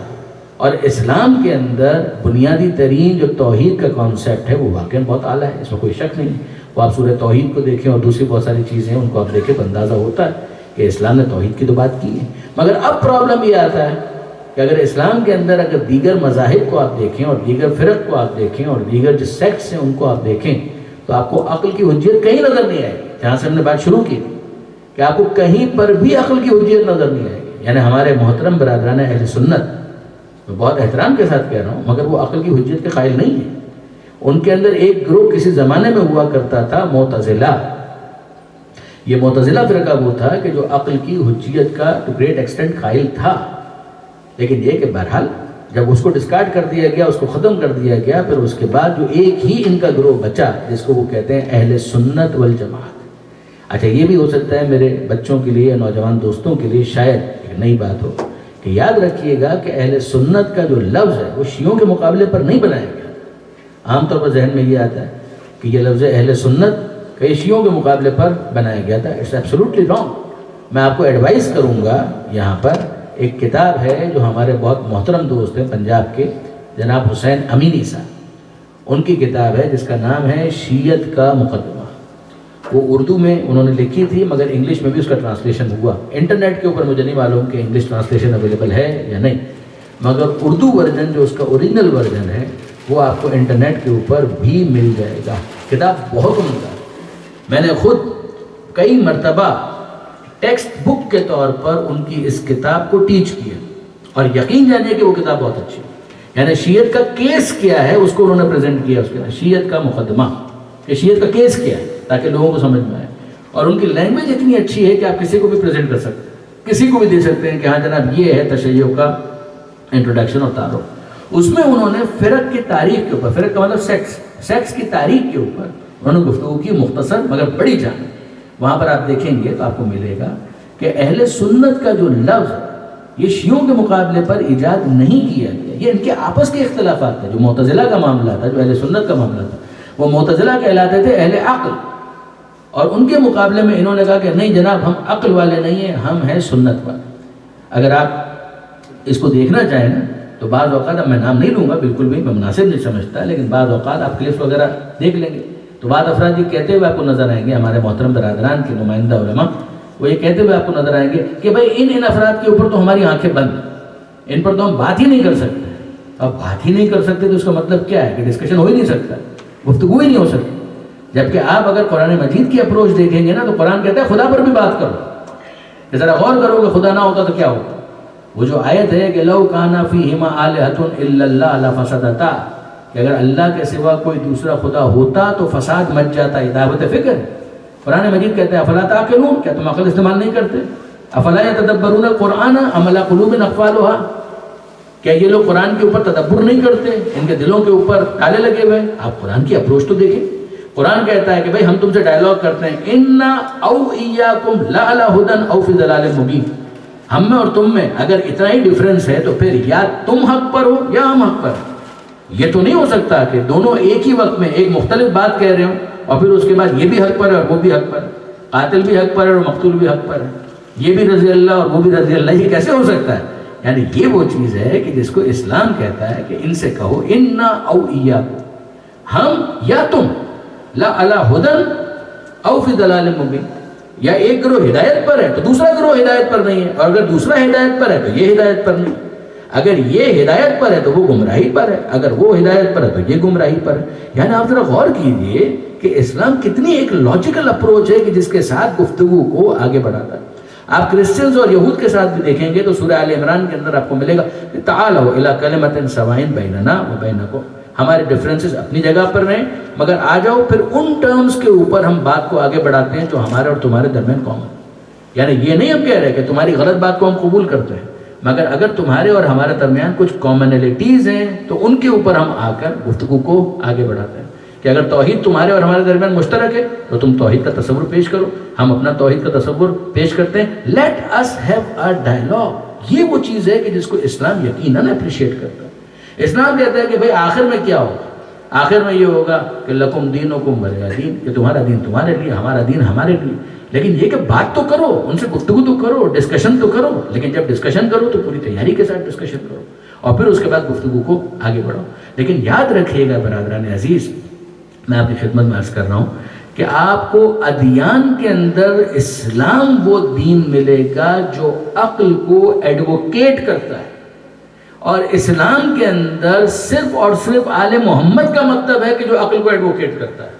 اور اسلام کے اندر بنیادی ترین جو توحید کا کانسیپٹ ہے وہ واقعاً بہت اعلیٰ ہے, اس میں کوئی شک نہیں. وہ آپ سورہ توحید کو دیکھیں اور دوسری بہت ساری چیزیں ہیں ان کو آپ دیکھیں تو اندازہ ہوتا ہے کہ اسلام نے توحید کی تو بات کی ہے. مگر اب پرابلم یہ آتا ہے کہ اگر اسلام کے اندر اگر دیگر مذاہب کو آپ دیکھیں اور دیگر فرق کو آپ دیکھیں اور دیگر جو سیکٹس ہیں ان کو آپ دیکھیں تو آپ کو عقل کی حجیت کہیں نظر نہیں آئے گی. جہاں سے ہم نے بات شروع کی کہ آپ کو کہیں پر بھی عقل کی حجیت نظر نہیں آئے گی. یعنی ہمارے محترم برادران اہل سنت، میں بہت احترام کے ساتھ کہہ رہا ہوں، مگر وہ عقل کی حجت کے قائل نہیں ہیں۔ ان کے اندر ایک گروہ کسی زمانے میں ہوا کرتا تھا معتزلہ۔ یہ معتزلہ فرقہ وہ تھا کہ جو عقل کی حجیت کا ٹو گریٹ ایکسٹینٹ قائل تھا، لیکن یہ کہ بہرحال جب اس کو ڈسکارڈ کر دیا گیا، اس کو ختم کر دیا گیا، پھر اس کے بعد جو ایک ہی ان کا گروہ بچا جس کو وہ کہتے ہیں اہل سنت والجماعت۔ اچھا یہ بھی ہو سکتا ہے میرے بچوں کے لیے، نوجوان دوستوں کے لیے شاید ایک نئی بات ہو کہ یاد رکھیے گا کہ اہل سنت کا جو لفظ ہے وہ شیعوں کے مقابلے پر نہیں بنایا گیا۔ عام طور پر ذہن میں یہ آتا ہے کہ یہ لفظ اہل سنت کئی شیعوں کے مقابلے پر بنایا گیا تھا۔ It's absolutely wrong. میں آپ کو ایڈوائز کروں گا، یہاں پر ایک کتاب ہے جو ہمارے بہت محترم دوست ہیں پنجاب کے جناب حسین امینی صاحب، ان کی کتاب ہے جس کا نام ہے شیعت کا مقدمہ۔ وہ اردو میں انہوں نے لکھی تھی، مگر انگلش میں بھی اس کا ٹرانسلیشن ہوا۔ انٹرنیٹ کے اوپر مجھے نہیں معلوم کہ انگلش ٹرانسلیشن اویلیبل ہے یا نہیں، مگر اردو ورژن جو اس کا اوریجنل ورژن ہے وہ آپ کو انٹرنیٹ کے اوپر بھی مل جائے گا۔ کتاب بہت عمدہ ہے، میں نے خود کئی مرتبہ ٹیکسٹ بک کے طور پر ان کی اس کتاب کو ٹیچ کیا، اور یقین جانیے کہ وہ کتاب بہت اچھی ہے۔ یعنی شیعت کا کیس کیا ہے اس کو انہوں نے پریزنٹ کیا، اس کے شیعت کا مقدمہ، کہ شیعت کا کیس کیا ہے تاکہ لوگوں کو سمجھ میں آئے۔ اور ان کی لینگویج اتنی اچھی ہے کہ آپ کسی کو بھی پریزنٹ کر سکتے ہیں، کسی کو بھی دے سکتے ہیں کہ ہاں جناب یہ ہے تشیع کا انٹروڈکشن اور تعارف۔ اس میں انہوں نے فرق کی تاریخ کے اوپر، فرق کا مطلب سیکس کی تاریخ کے اوپر انہوں نے گفتگو کی، مختصر مگر بڑی جان۔ وہاں پر آپ دیکھیں گے تو آپ کو ملے گا کہ اہل سنت کا جو لفظ یہ شیعوں کے مقابلے پر ایجاد نہیں کیا گیا، یہ ان کے آپس کے اختلافات تھے۔ جو معتزلہ کا معاملہ تھا، جو اہل سنت کا معاملہ تھا، وہ معتزلہ کہلاتے تھے اہل عقل، اور ان کے مقابلے میں انہوں نے کہا کہ نہیں جناب ہم عقل والے نہیں ہیں، ہم ہیں سنت والے۔ اگر آپ اس کو دیکھنا چاہیں نا تو بعض اوقات، اب میں نام نہیں لوں گا، بالکل بھی میں مناسب نہیں سمجھتا، لیکن بعض اوقات آپ کلپس وغیرہ دیکھ لیں گے تو بعض افراد یہ کہتے ہوئے آپ کو نظر آئیں گے، ہمارے محترم برادران کے نمائندہ علماء، وہ یہ کہتے ہوئے آپ کو نظر آئیں گے کہ بھائی ان افراد کے اوپر تو ہماری آنکھیں بند ہیں، ان پر تو ہم بات ہی نہیں کر سکتے۔ اب بات ہی نہیں کر سکتے تو اس کا مطلب کیا ہے کہ ڈسکشن ہو ہی نہیں سکتا، گفتگو ہی نہیں ہو سکتی۔ جبکہ آپ اگر قرآن مجید کی اپروچ دیکھیں گے نا تو قرآن کہتا ہے خدا پر بھی بات کرو، ذرا غور کرو کہ خدا نہ ہوتا تو کیا ہوتا۔ وہ جو آیت ہے کہ لو کانا فیہما آلہۃ الا اللہ لفسدتا، کہ اگر اللہ کے سوا کوئی دوسرا خدا ہوتا تو فساد مچ جاتا، یہ دعوت فکر ہے۔ قرآن مجید کہتا ہے افلا تعقلون، کیا تم عقل استعمال نہیں کرتے؟ افلا یتدبرون القرآن ام علی قلوب اقفالها، کیا یہ لوگ قرآن کے اوپر تدبر نہیں کرتے، ان کے دلوں کے اوپر تالے لگے ہوئے؟ آپ قرآن کی اپروچ تو دیکھیں۔ قرآن کہتا ہے کہ بھئی ہم تم سے ڈائلاگ کرتے ہیں، انا او ایاکم لعلی ھدی او فی ضلال مبین، ہم میں اور تم میں اگر اتنا ہی ڈیفرنس ہے تو پھر یا تم حق پر ہو یا ہم حق پر ہیں۔ یہ تو نہیں ہو سکتا کہ دونوں ایک ہی وقت میں ایک مختلف بات کہہ رہے ہوں اور پھر اس کے بعد یہ بھی حق پر ہے اور وہ بھی حق پر ہے، قاتل بھی حق پر ہے اور مقتول بھی حق پر ہے، یہ بھی رضی اللہ اور وہ بھی رضی اللہ، یہ کیسے ہو سکتا ہے؟ یعنی یہ وہ چیز ہے کہ جس کو اسلام کہتا ہے کہ ان سے کہو انا او ایاکم، ہم یا تم، لا علی ھدی او فی ضلال مبین، یا ایک گروہ ہدایت پر ہے تو دوسرا گروہ ہدایت پر نہیں ہے، اور اگر دوسرا ہدایت پر ہے تو یہ ہدایت پر نہیں، اگر یہ ہدایت پر ہے تو وہ گمراہی پر ہے، اگر وہ ہدایت پر ہے تو یہ گمراہی پر ہے۔ یعنی آپ ذرا غور کیجئے کہ اسلام کتنی ایک لاجیکل اپروچ ہے کہ جس کے ساتھ گفتگو کو آگے بڑھاتا ہے۔ آپ کرسچنز اور یہود کے ساتھ بھی دیکھیں گے تو سورہ آل عمران کے اندر آپ کو ملے گا تعالوا الی کلمۃ سواء بیننا و بینکم، ہمارے ڈفرینسز اپنی جگہ پر رہیں مگر آ جاؤ پھر ان ٹرمز کے اوپر ہم بات کو آگے بڑھاتے ہیں جو ہمارے اور تمہارے درمیان کامن۔ یعنی یہ نہیں ہم کہہ رہے کہ تمہاری غلط بات کو ہم قبول کرتے ہیں، مگر اگر تمہارے اور ہمارے درمیان کچھ کامنلٹیز ہیں تو ان کے اوپر ہم آ کر گفتگو کو آگے بڑھاتے ہیں۔ کہ اگر توحید تمہارے اور ہمارے درمیان مشترک ہے تو تم توحید کا تصور پیش کرو، ہم اپنا توحید کا تصور پیش کرتے ہیں، let us have a dialogue. یہ وہ چیز ہے کہ جس کو اسلام یقیناً اپریشیٹ کرتا ہے۔ اسلام کہتا ہے کہ بھئی آخر میں کیا ہوگا؟ آخر میں یہ ہوگا کہ لکم دینکم ولی دین، کہ تمہارا دین تمہارے لیے، ہمارا دین ہمارے لیے۔ لیکن یہ کہ بات تو کرو، ان سے گفتگو تو کرو، ڈسکشن تو کرو، لیکن جب ڈسکشن کرو تو پوری تیاری کے ساتھ ڈسکشن کرو اور پھر اس کے بعد گفتگو کو آگے بڑھاؤ۔ لیکن یاد رکھیے گا برادران عزیز، میں آپ کی خدمت میں عرض کر رہا ہوں کہ آپ کو ادیان کے اندر اسلام وہ دین ملے گا جو عقل کو ایڈوکیٹ کرتا ہے، اور اسلام کے اندر صرف اور صرف آل محمد کا مطلب ہے کہ جو عقل کو ایڈوکیٹ کرتا ہے۔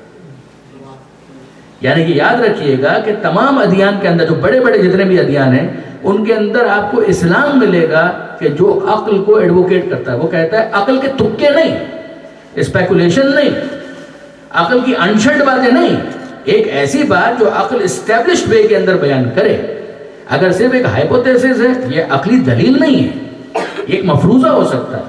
یعنی کہ یاد رکھیے گا کہ تمام ادیان کے اندر جو بڑے بڑے جتنے بھی ادیان ہیں، ان کے اندر آپ کو اسلام ملے گا کہ جو عقل کو ایڈوکیٹ کرتا ہے. وہ کہتا ہے عقل کے تکے نہیں, اسپیکولیشن نہیں, عقل کی انشڈ باتیں نہیں, ایک ایسی بات جو عقل اسٹیبلشڈ وے کے اندر بیان کرے. اگر صرف ایک ہائپوتھیسس ہے, یہ عقلی دلیل نہیں ہے, یہ ایک مفروضہ ہو سکتا ہے.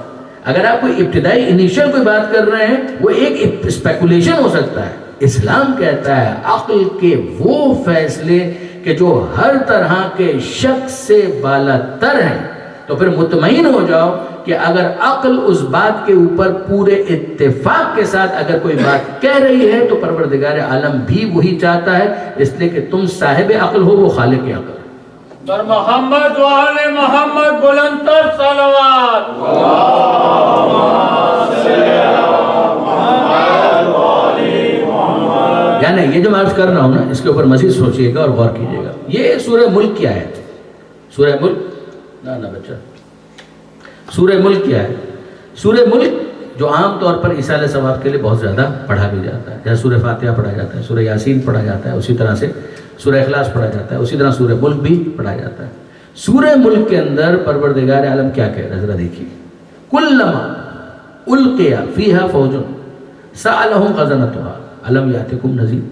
اگر آپ کوئی ابتدائی انیشل کوئی بات کر رہے ہیں, وہ ایک اسپیکولیشن ہو سکتا ہے. اسلام کہتا ہے عقل کے وہ فیصلے کہ جو ہر طرح کے شک سے بالا تر ہیں, تو پھر مطمئن ہو جاؤ کہ اگر عقل اس بات کے اوپر پورے اتفاق کے ساتھ اگر کوئی بات کہہ رہی ہے, تو پروردگار عالم بھی وہی چاہتا ہے, اس لیے کہ تم صاحب عقل ہو, وہ خالق عقل. در محمد و آل محمد بلندتر صلوات. یعنی یہ جو میں عرض کر رہا ہوں نا, اس کے اوپر مزید سوچئے گا اور غور کیجئے گا. یہ سورہ ملک کی آیت, سورہ ملک نا بچہ, سورہ ملک کی آیت. سورہ ملک جو عام طور پر ایصال ثواب کے لیے بہت زیادہ پڑھا بھی جاتا ہے, جیسے سورہ فاتحہ پڑھا جاتا ہے, سورہ یاسین پڑھا جاتا ہے, اسی طرح سے سورہ اخلاص پڑھا جاتا ہے, اسی طرح سورہ ملک بھی پڑھا جاتا ہے. سورہ ملک کے اندر پروردگار عالم کیا کہہ رہا ہے, ذرا دیکھیے. کلما القی فیہا فوج سألہم خزنتہا الم یاتکم نذیر.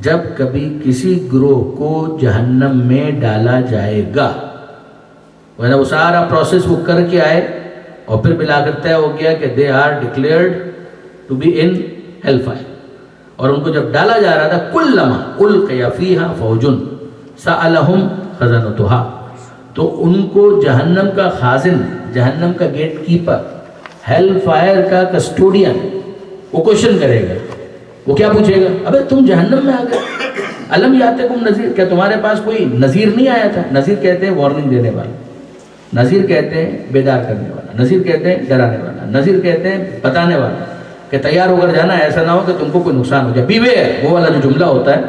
جب کبھی کسی گروہ کو جہنم میں ڈالا جائے گا, وہ سارا پروسیس وہ کر کے آئے, اور پھر بلا کر طے ہو گیا کہ they are declared to be in hellfire, اور ان کو جب ڈالا جا رہا تھا, کلما القی فیہا فوج سألہم خزنتہا, تو ان کو جہنم کا خازن, جہنم کا گیٹ کیپر, ہیل فائر کا کسٹوڈین, وہ کوشچن کرے گا. وہ کیا پوچھے گا, ابے تم جہنم میں آ گئے, الم یاتکم نذیر, کیا تمہارے پاس کوئی نذیر نہیں آیا تھا؟ نذیر کہتے ہیں وارننگ دینے والا, نذیر کہتے ہیں بیدار کرنے والا, نذیر کہتے ہیں ڈرانے والا, نذیر کہتے ہیں بتانے والا کہ تیار ہو کر جانا, ایسا نہ ہو کہ تم کو کوئی نقصان ہو جائے. بیویئر, وہ والا جو جملہ ہوتا ہے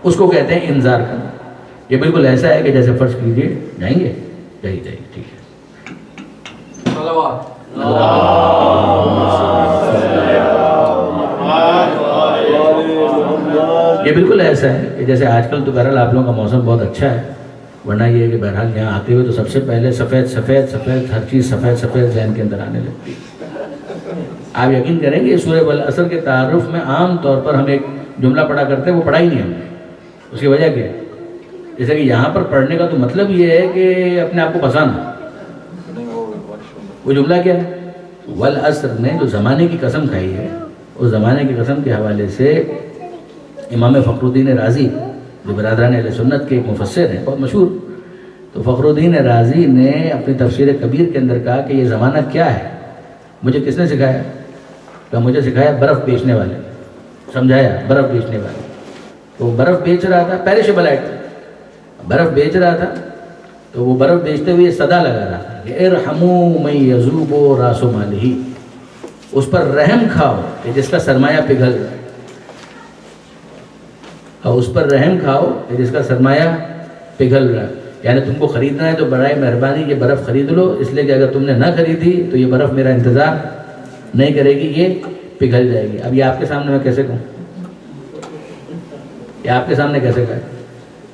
اس کو کہتے ہیں انذار کرنا. یہ بالکل ایسا ہے کہ جیسے فرض کیجئے جائیں گے, جائیے, ٹھیک ہے. یہ بالکل ایسا ہے کہ جیسے آج کل تو بہرحال آپ لوگوں کا موسم بہت اچھا ہے, ورنہ یہ ہے کہ بہرحال یہاں آتے ہوئے تو سب سے پہلے سفید سفید سفید, ہر چیز سفید سفید ذہن کے اندر آنے لگتی ہے. آپ یقین کریں گے سورہ والعصر کے تعارف میں عام طور پر ہم ایک جملہ پڑھا کرتے ہیں, وہ پڑھا ہی نہیں ہم نے. اس کی وجہ کیا ہے؟ جیسے کہ یہاں پر پڑھنے کا تو مطلب یہ ہے کہ اپنے آپ کو پھنسانا. وہ جملہ کیا ہے؟ والعصر نے جو زمانے کی قسم کھائی ہے, اس زمانے کی قسم کے حوالے سے امام فخر الدین رازی جو برادران اہل سنت کے ایک مفسر ہیں, بہت مشہور, تو فخر الدین رازی نے اپنی تفسیر کبیر کے اندر کہا کہ یہ زمانہ کیا ہے, مجھے کس نے سکھایا؟ کہ مجھے سکھایا برف بیچنے والے, سمجھایا برف بیچنے والے. تو وہ برف بیچ رہا تھا, پیرشیبل آئٹم, برف بیچ رہا تھا, تو وہ برف بیچتے ہوئے صدا لگا رہا تھا کہ ارحموا من یذوب راس مالہ, اس پر رحم کھاؤ کہ جس کا سرمایہ پگھل رہا ہے, اور اس پر رحم کھاؤ کہ جس کا سرمایہ پگھل رہا ہے. یعنی تم کو خریدنا ہے تو برائے مہربانی یہ برف خرید لو, اس لیے کہ اگر تم نے نہ خریدی تو یہ برف میرا انتظار نہیں کرے گی, یہ پگھل جائے گی. اب یہ آپ کے سامنے میں کیسے کہوں, یہ آپ کے سامنے کیسے کہا؟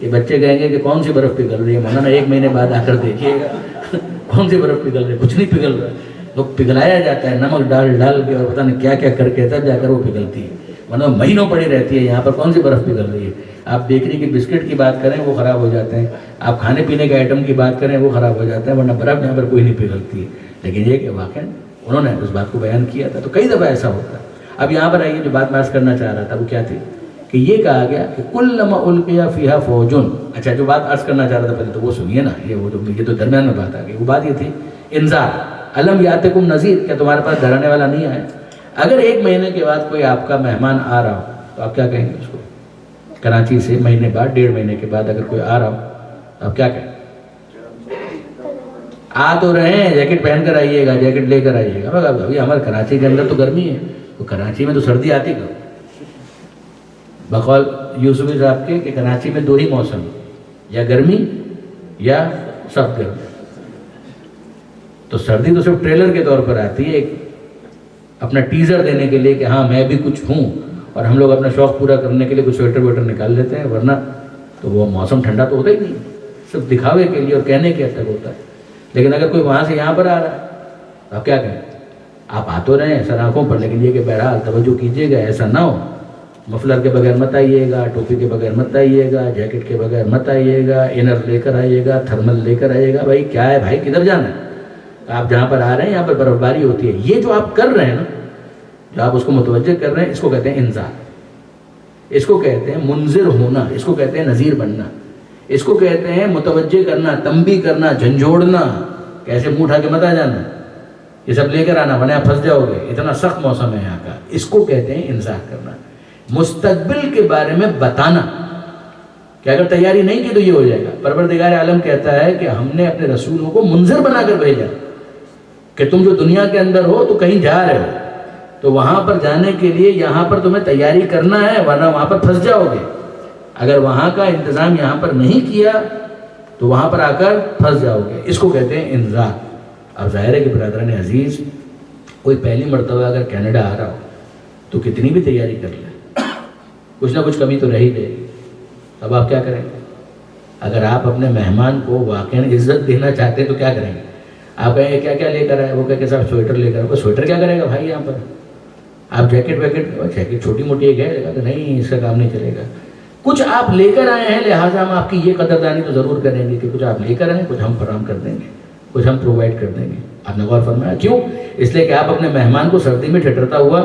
یہ بچے کہیں گے کہ کون سی برف پگھل رہی ہے مولانا, 1 مہینے بعد آ کر دیکھیے گا کون سی برف پگھل رہی ہے, کچھ نہیں پگھل رہا ہے. تو پگھلایا جاتا ہے نمک ڈال ڈال کے, اور پتہ نہیں کیا کیا کر کے, تب جا کر وہ پگھلتی ہے, ورنہ مہینوں پڑی رہتی ہے. یہاں پر کون سی برف پگھل رہی ہے؟ آپ بیکری کی بسکٹ کی بات کریں وہ خراب ہو جاتے ہیں, آپ کھانے پینے کے آئٹم کی بات کریں وہ خراب ہو جاتا ہے, ورنہ برف یہاں پر کوئی نہیں پگھلتی ہے. لیکن یہ کہ واقعی انہوں نے اس بات کو بیان کیا تھا, تو کئی دفعہ ایسا ہوتا ہے. اب یہاں پر آئیے, جو بات میں عرض کرنا چاہ رہا تھا وہ کیا تھی کہ یہ کہا گیا کہ کلما القی فیہا فوج. اچھا, جو بات عرض کرنا چاہ رہا تھا پہلے تو وہ سنیے نا, یہ تو درمیان میں بات آ گئی. وہ بات یہ تھی انذار, الم یاتکم نذیر, کیا تمہارے پاس ڈرانے والا نہیں آیا؟ اگر 1 مہینے کے بعد کوئی آپ کا مہمان آ رہا ہو تو آپ کیا کہیں گے اس کو؟ کراچی سے مہینے بعد, 1.5 مہینے کے بعد اگر کوئی آ رہا ہو تو آپ کیا کہیں؟ آ تو رہے ہیں, جیکٹ پہن کر آئیے گا, جیکٹ لے کر آئیے گا. ابھی ہمارے کراچی کے اندر تو گرمی ہے, تو کراچی میں تو سردی آتی کب؟ بقول یوسفی صاحب کے کہ کراچی میں 2 ہی موسم, یا گرمی یا سخت گرمی. تو سردی تو صرف ٹریلر کے طور پر آتی ہے, ایک اپنا ٹیزر دینے کے لیے کہ ہاں میں بھی کچھ ہوں, اور ہم لوگ اپنا شوق پورا کرنے کے لیے کچھ سویٹر ویٹر نکال لیتے ہیں, ورنہ تو وہ موسم ٹھنڈا تو ہوتا ہی نہیں. صرف دکھاوے کے لیے اور کہنے کے حد تک ہوتا ہے. لیکن اگر کوئی وہاں سے یہاں پر آ رہا ہے تو آپ کیا کہیں؟ آپ آ تو رہے ہیں سر آنکھوں پر، لیکن یہ کہ بہرحال توجہ کیجیے گا ایسا نہ ہو مفلر کے بغیر مت آئیے گا، ٹوپی کے بغیر مت آئیے گا، جیکٹ کے بغیر مت آئیے گا، انر لے کر آئیے گا، تھرمل لے کر آئیے گا. بھائی کیا ہے بھائی، کدھر جانا ہے؟ آپ جہاں پر آ رہے ہیں یہاں پر برف باری ہوتی ہے. یہ جو آپ کر رہے ہیں نا، جو آپ اس کو متوجہ کر رہے ہیں، اس کو کہتے ہیں انذار، اس کو کہتے ہیں منذر ہونا، اس کو کہتے ہیں نذیر بننا، اس کو کہتے ہیں متوجہ کرنا، تنبیہ کرنا، جھنجھوڑنا. کیسے منہ اٹھا کے مت آ جانا، یہ سب لے کر آنا ورنہ آپ پھنس جاؤ گے، اتنا سخت موسم ہے یہاں کا. اس کو کہتے ہیں انذار کرنا. مستقبل کے بارے میں بتانا کہ اگر تیاری نہیں کی تو یہ ہو جائے گا. پروردگار عالم کہتا ہے کہ ہم نے اپنے رسولوں کو منذر بنا کر بھیجا کہ تم جو دنیا کے اندر ہو تو کہیں جا رہے ہو تو وہاں پر جانے کے لیے یہاں پر تمہیں تیاری کرنا ہے ورنہ وہاں پر پھنس جاؤ گے. اگر وہاں کا انتظام یہاں پر نہیں کیا تو وہاں پر آ کر پھنس جاؤ گے. اس کو کہتے ہیں انذار. اب ظاہر ہے کہ برادران عزیز، کوئی پہلی مرتبہ اگر کینیڈا آ رہا ہو تو کتنی بھی تیاری کر لے کچھ نہ کچھ کمی تو رہ ہی جائے گی. اب آپ کیا کریں گے؟ اگر آپ اپنے مہمان کو واقعی عزت دینا چاہتے ہیں تو کیا کریں گے؟ آپ کہیں گے کیا کیا لے کر آئے؟ وہ کہہ کے صاحب سویٹر لے کر آئے. سویٹر کیا کرے گا بھائی یہاں پر؟ آپ جیکٹ ویکٹ، جیکٹ چھوٹی موٹی ایک ہے لگا تو نہیں، اس کا کام نہیں چلے گا. کچھ آپ لے کر آئے ہیں لہٰذا ہم آپ کی یہ قدردانی تو ضرور کریں گے کہ کچھ آپ لے کر آئیں، کچھ ہم فراہم کر دیں گے، کچھ ہم پرووائڈ کر دیں گے. آپ نے غور فرمایا؟ کیوں؟ اس لیے کہ آپ اپنے مہمان کو سردی میں ٹھٹرتا ہوا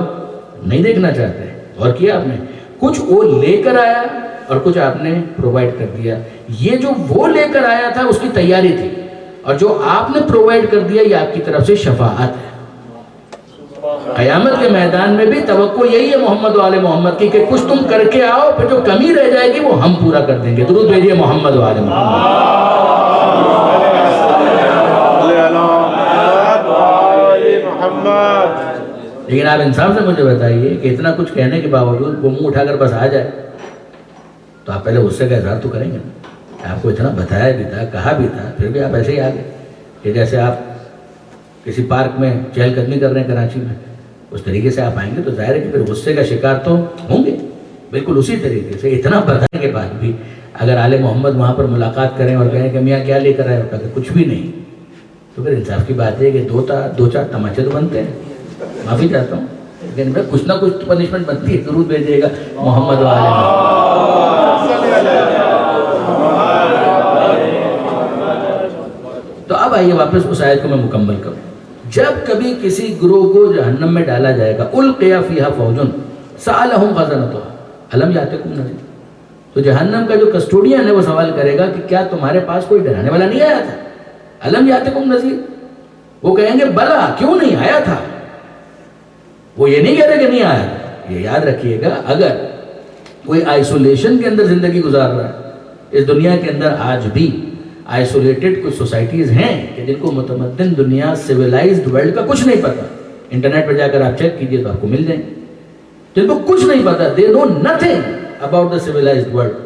نہیں دیکھنا چاہتے. اور کیا آپ نے کچھ وہ لے کر آیا اور کچھ آپ نے پرووائڈ کر دیا. یہ جو وہ لے کر آیا تھا اس کی تیاری تھی، اور جو آپ نے پرووائڈ کر دیا یہ آپ کی طرف سے شفاعت ہے. قیامت کے میدان میں بھی توقع یہی ہے محمد و آل محمد کی کہ کچھ تم کر کے آؤ، پھر جو کمی رہ جائے گی وہ ہم پورا کر دیں گے. درود بھیجیے محمد و آل محمد. لیکن آپ انصاف سے مجھے بتائیے کہ اتنا کچھ کہنے کے باوجود وہ منہ اٹھا کر بس آ جائے تو آپ پہلے غصے کا اظہار تو کریں گے نا. آپ کو اتنا بتایا بھی تھا، کہا بھی تھا، پھر بھی آپ ایسے ہی آ گئے کہ جیسے آپ کسی پارک میں چہل قدمی کر رہے ہیں کراچی میں، اس طریقے سے آپ آئیں گے تو ظاہر ہے کہ پھر غصے کا شکار تو ہوں گے. بالکل اسی طریقے سے اتنا بتانے کے بعد بھی اگر آل محمد وہاں پر ملاقات کریں اور کہیں کہ میاں کیا لے کر آئے، ہوتا کہ کچھ بھی نہیں، تو پھر انصاف کی بات ہے کہ دو چار تماچے تو بنتے ہیں. معافی چاہتا ہوں لیکن کچھ نہ کچھ پنشمنٹ بنتی ہے. درود بھیجیے گا محمد و آل محمد. تو اب آئیے واپس اس آیت کو میں مکمل کروں. جب کبھی کسی گروہ کو جہنم میں ڈالا جائے گا، القیا فیہا فوج سألہم خزنتہا الم یاتکم نذیر، تو جہنم کا جو کسٹوڈین ہے وہ سوال کرے گا کہ کیا تمہارے پاس کوئی ڈرانے والا نہیں آیا تھا؟ الم یاتکم نذیر، وہ کہیں گے بلا، کیوں نہیں آیا تھا. وہ یہ نہیں کہہ رہے کہ نہیں آیا تھا. یہ یاد رکھیے گا، اگر کوئی آئسولیشن کے اندر زندگی گزار رہا ہے اس دنیا کے اندر، آج بھی آئسولیٹڈ کچھ سوسائٹیز ہیں کہ جن کو متمدن دنیا سویلائزڈ ورلڈ کا کچھ نہیں پتا. انٹرنیٹ پر جا کر آپ چیک کیجئے تو آپ کو مل جائیں گے. جن کو کچھ نہیں پتا، they know nothing about the civilized world.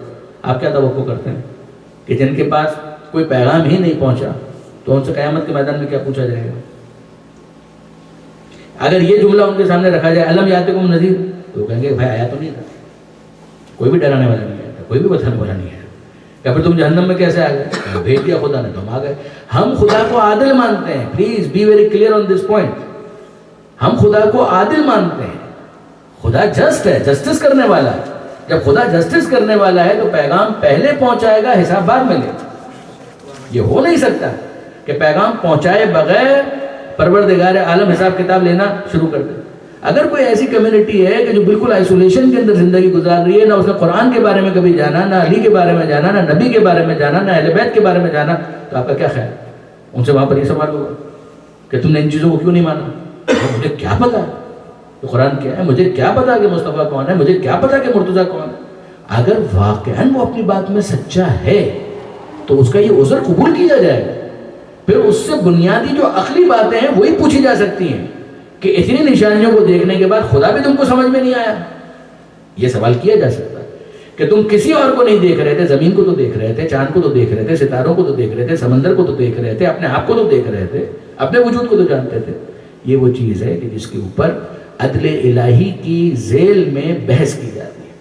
آپ کیا توقع کرتے ہیں کہ جن کے پاس کوئی پیغام ہی نہیں پہنچا تو ان سے قیامت کے میدان میں کیا پوچھا جائے گا؟ اگر یہ جملہ ان کے سامنے رکھا جائے الم یاتکم نذیر، تو وہ کہیں گے بھائی آیا تو نہیں تھا، کوئی بھی ڈرانے والا نہیں آیا تھا، کوئی بھی بتانے والا نہیں آیا. کہ پھر تم جہنم میں کیسے آ گئے؟ بھیج دیا خدا نے تو ہم آ گئے. ہم خدا کو عادل مانتے ہیں. Please be very clear on this point. ہم خدا کو عادل مانتے ہیں. خدا جسٹ ہے، جسٹس کرنے والا ہے. جب خدا جسٹس کرنے والا ہے تو پیغام پہلے پہنچائے گا، حساب بعد میں لے. یہ ہو نہیں سکتا کہ پیغام پہنچائے بغیر پروردگار عالم حساب کتاب لینا شروع کر دے. اگر کوئی ایسی کمیونٹی ہے کہ جو بالکل آئسولیشن کے اندر زندگی گزار رہی ہے، نہ اس نے قرآن کے بارے میں کبھی جانا، نہ علی کے بارے میں جانا، نہ نبی کے بارے میں جانا، نہ اہل بیت کے بارے میں جانا، تو آپ کا کیا خیال؟ ان سے وہاں پر یہ سوال ہوگا کہ تم نے ان چیزوں کو کیوں نہیں مانا؟ مجھے کیا پتا تو قرآن کیا ہے، مجھے کیا پتا کہ مصطفیٰ کون ہے، مجھے کیا پتا کہ مرتضیٰ کون ہے. اگر واقعاً وہ اپنی بات میں سچا ہے تو اس کا یہ عذر قبول کیا جائے گا. پھر اس سے بنیادی جو عقلی باتیں ہیں وہی پوچھی جا سکتی ہیں کہ اتنی نشانیوں کو دیکھنے کے بعد خدا بھی تم کو سمجھ میں نہیں آیا. یہ سوال کیا جا سکتا ہے کہ تم کسی اور کو نہیں دیکھ رہے تھے، زمین کو تو دیکھ رہے تھے، چاند کو تو دیکھ رہے تھے، ستاروں کو تو دیکھ رہے تھے، سمندر کو تو دیکھ رہے تھے، اپنے آپ کو تو دیکھ رہے تھے، اپنے وجود کو تو جانتے تھے. یہ وہ چیز ہے کہ جس کے اوپر عدل الہی کی ذیل میں بحث کی جاتی ہے.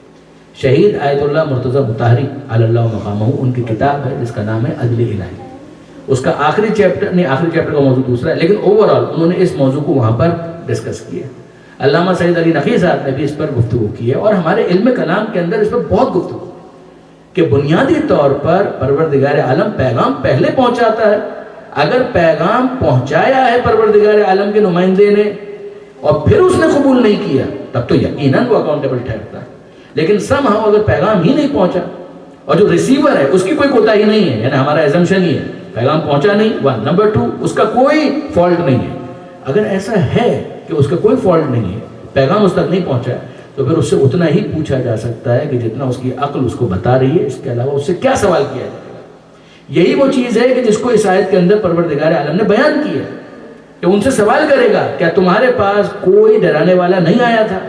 شہید آیت اللہ مرتضی مطہری علی اللہ مقامہ، ان کی کتاب ہے جس کا نام ہے عدل الہی. اس کا آخری چیپٹر کا موضوع دوسرا ہے، لیکن اوورآل انہوں نے اس موضوع کو وہاں پر ڈسکس کیا. علامہ سعید علی نقی صاحب نے بھی اس پر گفتگو کی ہے، اور ہمارے علم کلام کے اندر اس پر بہت گفتگو کہ بنیادی طور پر پروردگار عالم پیغام پہلے پہنچاتا ہے. اگر پیغام پہنچایا ہے پروردگار عالم کے نمائندے نے اور پھر اس نے قبول نہیں کیا، تب تو یقیناً وہ اکاؤنٹیبل ٹھہرتا ہے. لیکن اگر پیغام ہی نہیں پہنچا اور جو ریسیور ہے اس کی کوئی کوتاہی نہیں ہے، یعنی ہمارا ایزمپشن ہی ہے پیغام پہنچا نہیں، 1 نمبر 2 اس کا کوئی فالٹ نہیں ہے. اگر ایسا ہے کہ اس کا کوئی فالٹ نہیں ہے، پیغام اس تک نہیں پہنچا، تو پھر اس سے اتنا ہی پوچھا جا سکتا ہے کہ جتنا اس کی عقل اس کو بتا رہی ہے. اس کے علاوہ اس سے کیا سوال کیا جائے گا؟ یہی وہ چیز ہے کہ جس کو اس آیت کے اندر پروردگار عالم نے بیان کیا کہ ان سے سوال کرے گا کیا تمہارے پاس کوئی ڈرانے والا نہیں آیا تھا؟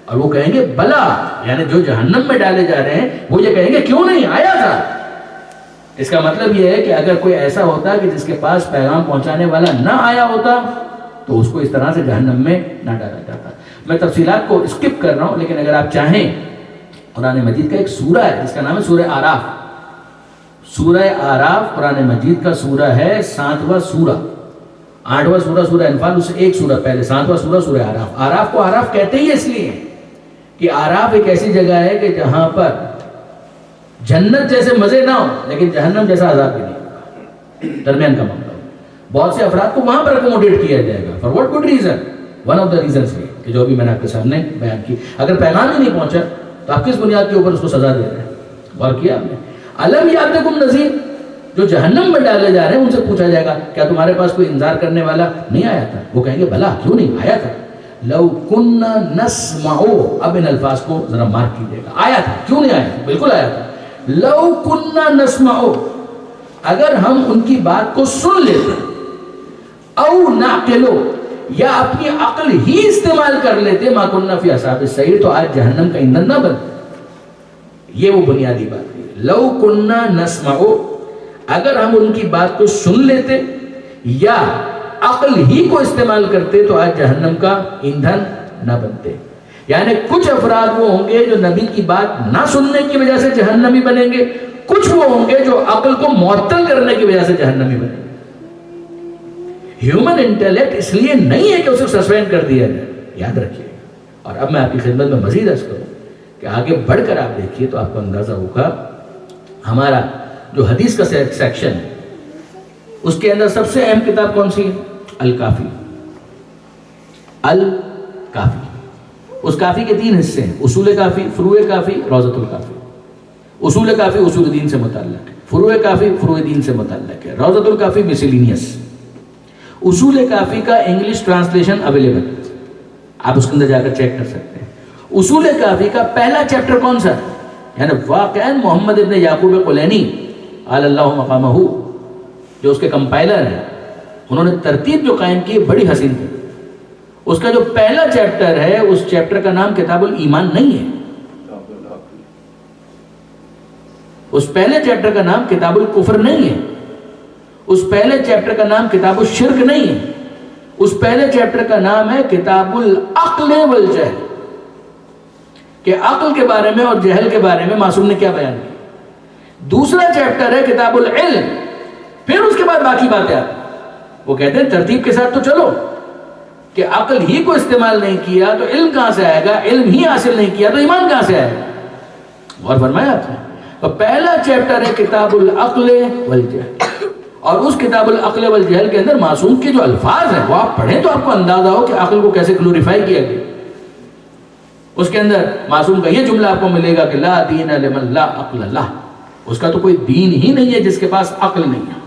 اور وہ کہیں گے بلا، یعنی جو جہنم میں ڈالے جا رہے ہیں وہ یہ کہیں گے کیوں نہیں آیا تھا. اس کا مطلب یہ ہے کہ اگر کوئی ایسا ہوتا کہ جس کے پاس پیغام پہنچانے والا نہ آیا ہوتا تو اس کو اس طرح سے جہنم میں نہ ڈالا جاتا. میں تفصیلات کو اسکپ کر رہا ہوں، لیکن اگر آپ چاہیں قرآن مجید کا ایک سورہ ہے جس کا نام ہے سورہ آراف. سورہ آراف قرآن مجید کا سورہ ہے، 7واں سورہ. 8واں سورہ سورہ انفال، اس سے ایک سورہ پہلے 7واں سورہ سورہ آراف. آراف کو آراف کہتے ہی اس لیے کہ آراف ایک ایسی جگہ ہے کہ جہاں پر جنت جیسے مزے نہ ہو لیکن جہنم جیسا عذاب بھی نہیں ہوگا، درمیان کا معاملہ. بہت سے افراد کو وہاں پر اکوموڈیٹ کیا جائے گا. For what good reason? One of the reasons یہ کہ جو ابھی میں نے آپ کے سامنے بیان کی. اگر پیغام ہی نہیں پہنچا تو آپ کس بنیاد کے اوپر اس کو سزا دے رہے ہیں؟ غور کیا آپ نے؟ علم یاتکم نذیر، جو جہنم میں ڈالے جا رہے ہیں ان سے پوچھا جائے گا کیا تمہارے پاس کوئی انذار کرنے والا نہیں آیا تھا؟ وہ کہیں گے بلا، کیوں نہیں آیا تھا. لو کننا نسمعو، اب ان الفاظ کو ذرا مارک کیجیے گا. آیا تھا، کیوں نہیں آیا تھا؟ بالکل آیا تھا. لو کننا نسمعو، اگر ہم ان کی بات کو سن لیتے، او نعقلو، یا اپنی عقل ہی استعمال کر لیتے، ما کننا فی اصحاب السعیر، تو آج جہنم کا ایندھن نہ بن. یہ وہ بنیادی بات ہے. لو کننا نسمعو، اگر ہم ان کی بات کو سن لیتے یا عقل ہی کو استعمال کرتے تو آج جہنم کا ایندھن نہ بنتے. یعنی کچھ افراد وہ ہوں گے جو نبی کی بات نہ سننے کی وجہ سے جہنمی بنیں گے، کچھ وہ ہوں گے جو عقل کو معطل کرنے کی وجہ سے جہنمی بنیں گے. ہیومن انٹیلیکٹ اس لیے نہیں ہے کہ اسے سسپینڈ کر دیا جائے، یاد رکھیے. اور اب میں آپ کی خدمت میں مزید عرض کروں کہ آگے بڑھ کر آپ دیکھیے تو آپ کو اندازہ ہوگا ہمارا جو حدیث کا سیکشن ہے اس کے اندر سب سے اہم کتاب کون سی ہے؟ الکافی. الکافی. اس کافی کے 3 حصے ہیں، اصول کافی، فروع کافی، روضۃ الکافی. اصول کافی اصول دین سے متعلق ہے، فروع کافی فروع دین سے متعلق ہے، روضۃ الکافی مسلینیس. اصول کافی کا انگلش ٹرانسلیشن اویلیبل ہے، آپ اس کے اندر جا کر چیک کر سکتے ہیں. اصول کافی کا پہلا چیپٹر کون سا ہے؟ یعنی واقعاً محمد ابن یعقوب قلینی علی اللہ مقامہ، جو اس کے کمپائلر ہیں، انہوں نے ترتیب جو قائم کی بڑی حسین تھی. اس کا جو پہلا چیپٹر ہے اس چیپٹر کا نام کتاب الایمان نہیں ہے. اس پہلے چیپٹر کا نام کتاب الکفر نہیں ہے. اس پہلے چیپٹر کا نام کتاب الشرک نہیں ہے. اس پہلے چیپٹر کا نام ہے کتاب العقل والجہل، کہ عقل کے بارے میں اور جہل کے بارے میں معصوم نے کیا بیان کیا. دوسرا چیپٹر ہے کتاب العلم، پھر اس کے بعد باقی باتیں آتی. وہ کہتے ہیں ترتیب کے ساتھ تو چلو، کہ عقل ہی کو استعمال نہیں کیا تو علم کہاں سے آئے گا، علم ہی حاصل نہیں کیا تو ایمان کہاں سے آئے گا. غور فرمایا آپ نے. تو پہلا چیپٹر ہے کتاب العقل والجہل، اور اس کتاب العقل والجہل کے اندر معصوم کے جو الفاظ ہیں وہ آپ پڑھیں تو آپ کو اندازہ ہو کہ عقل کو کیسے گلوریفائی کیا گیا. اس کے اندر معصوم کا یہ جملہ آپ کو ملے گا کہ لا دین لمن لا عقل لہ، اس کا تو کوئی دین ہی نہیں ہے جس کے پاس عقل نہیں ہے.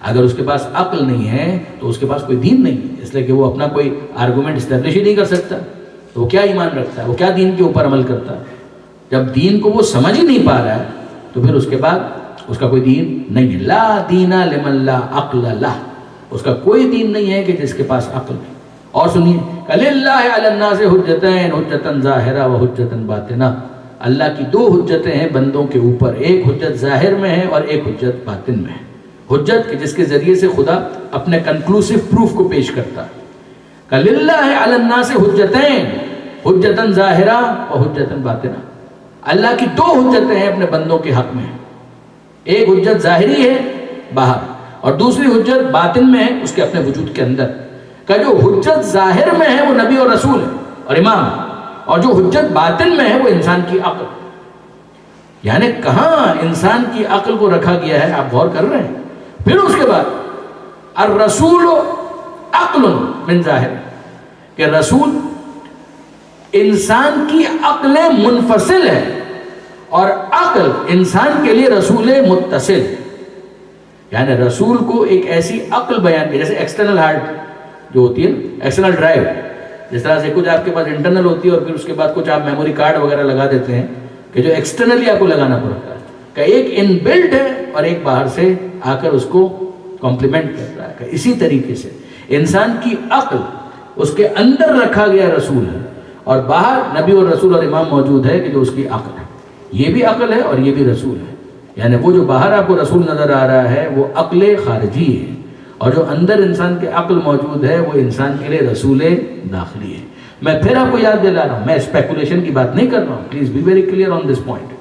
اگر اس کے پاس عقل نہیں ہے تو اس کے پاس کوئی دین نہیں ہے، اس لیے کہ وہ اپنا کوئی آرگومنٹ اسٹیبلش ہی نہیں کر سکتا تو وہ کیا ایمان رکھتا ہے، وہ کیا دین کے اوپر عمل کرتا ہے. جب دین کو وہ سمجھ ہی نہیں پا رہا ہے تو پھر اس کے بعد اس کا کوئی دین نہیں ہے. لا دین لمن لا عقل لہ، اس کا کوئی دین نہیں ہے کہ جس کے پاس عقل نہیں. اور سنیے، للہ علی الناس حجتین، حجتن ظاہرہ و حجتن باطنہ. اللہ کی 2 حجتیں ہیں بندوں کے اوپر، ایک حجت ظاہر میں ہے اور ایک حجت باطن میں ہے. حجت کہ جس کے ذریعے سے خدا اپنے کنکلوسیو پروف کو پیش کرتا ہے. للہ علی الناس حجتین، حجتن ظاہرہ و حجتن باطنہ. اللہ کی دو حجتیں ہیں اپنے بندوں کے حق میں. ایک حجت ظاہری ہے باہر، اور دوسری حجت باطن میں ہے اس کے اپنے وجود کے اندر. کہ جو حجت ظاہر میں ہے وہ نبی اور رسول ہے اور امام ہے، اور جو حجت باطن میں ہے وہ انسان کی عقل. یعنی کہاں انسان کی عقل کو رکھا گیا ہے، آپ غور کر رہے ہیں. پھر اس کے بعد الرسول عقل من ظاہر، کہ رسول انسان کی عقل منفصل ہے اور عقل انسان کے لیے رسول متصل. یعنی رسول کو ایک ایسی عقل بیان کی، جیسے ایکسٹرنل ہارڈ جو ہوتی ہے، ایکسٹرنل ڈرائیو، جس طرح سے کچھ آپ کے پاس انٹرنل ہوتی ہے اور پھر اس کے بعد کچھ آپ میموری کارڈ وغیرہ لگا دیتے ہیں کہ جو ایکسٹرنلی آپ کو لگانا پڑتا ہے، کہ ایک ان بلٹ ہے اور ایک باہر سے آ کر اس کو کمپلیمنٹ کرتا ہے. کہ اسی طریقے سے انسان کی عقل اس کے اندر رکھا گیا رسول ہے، اور باہر نبی اور رسول اور امام موجود ہے کہ جو اس کی عقل ہے. یہ بھی عقل ہے اور یہ بھی رسول ہے. یعنی وہ جو باہر آپ کو رسول نظر آ رہا ہے وہ عقل خارجی ہے، اور جو اندر انسان کے عقل موجود ہے وہ انسان کے لیے رسول داخلی ہے. میں پھر آپ کو یاد دلا رہا ہوں، میں اسپیکولیشن کی بات نہیں کر رہا ہوں، please be very clear on this point.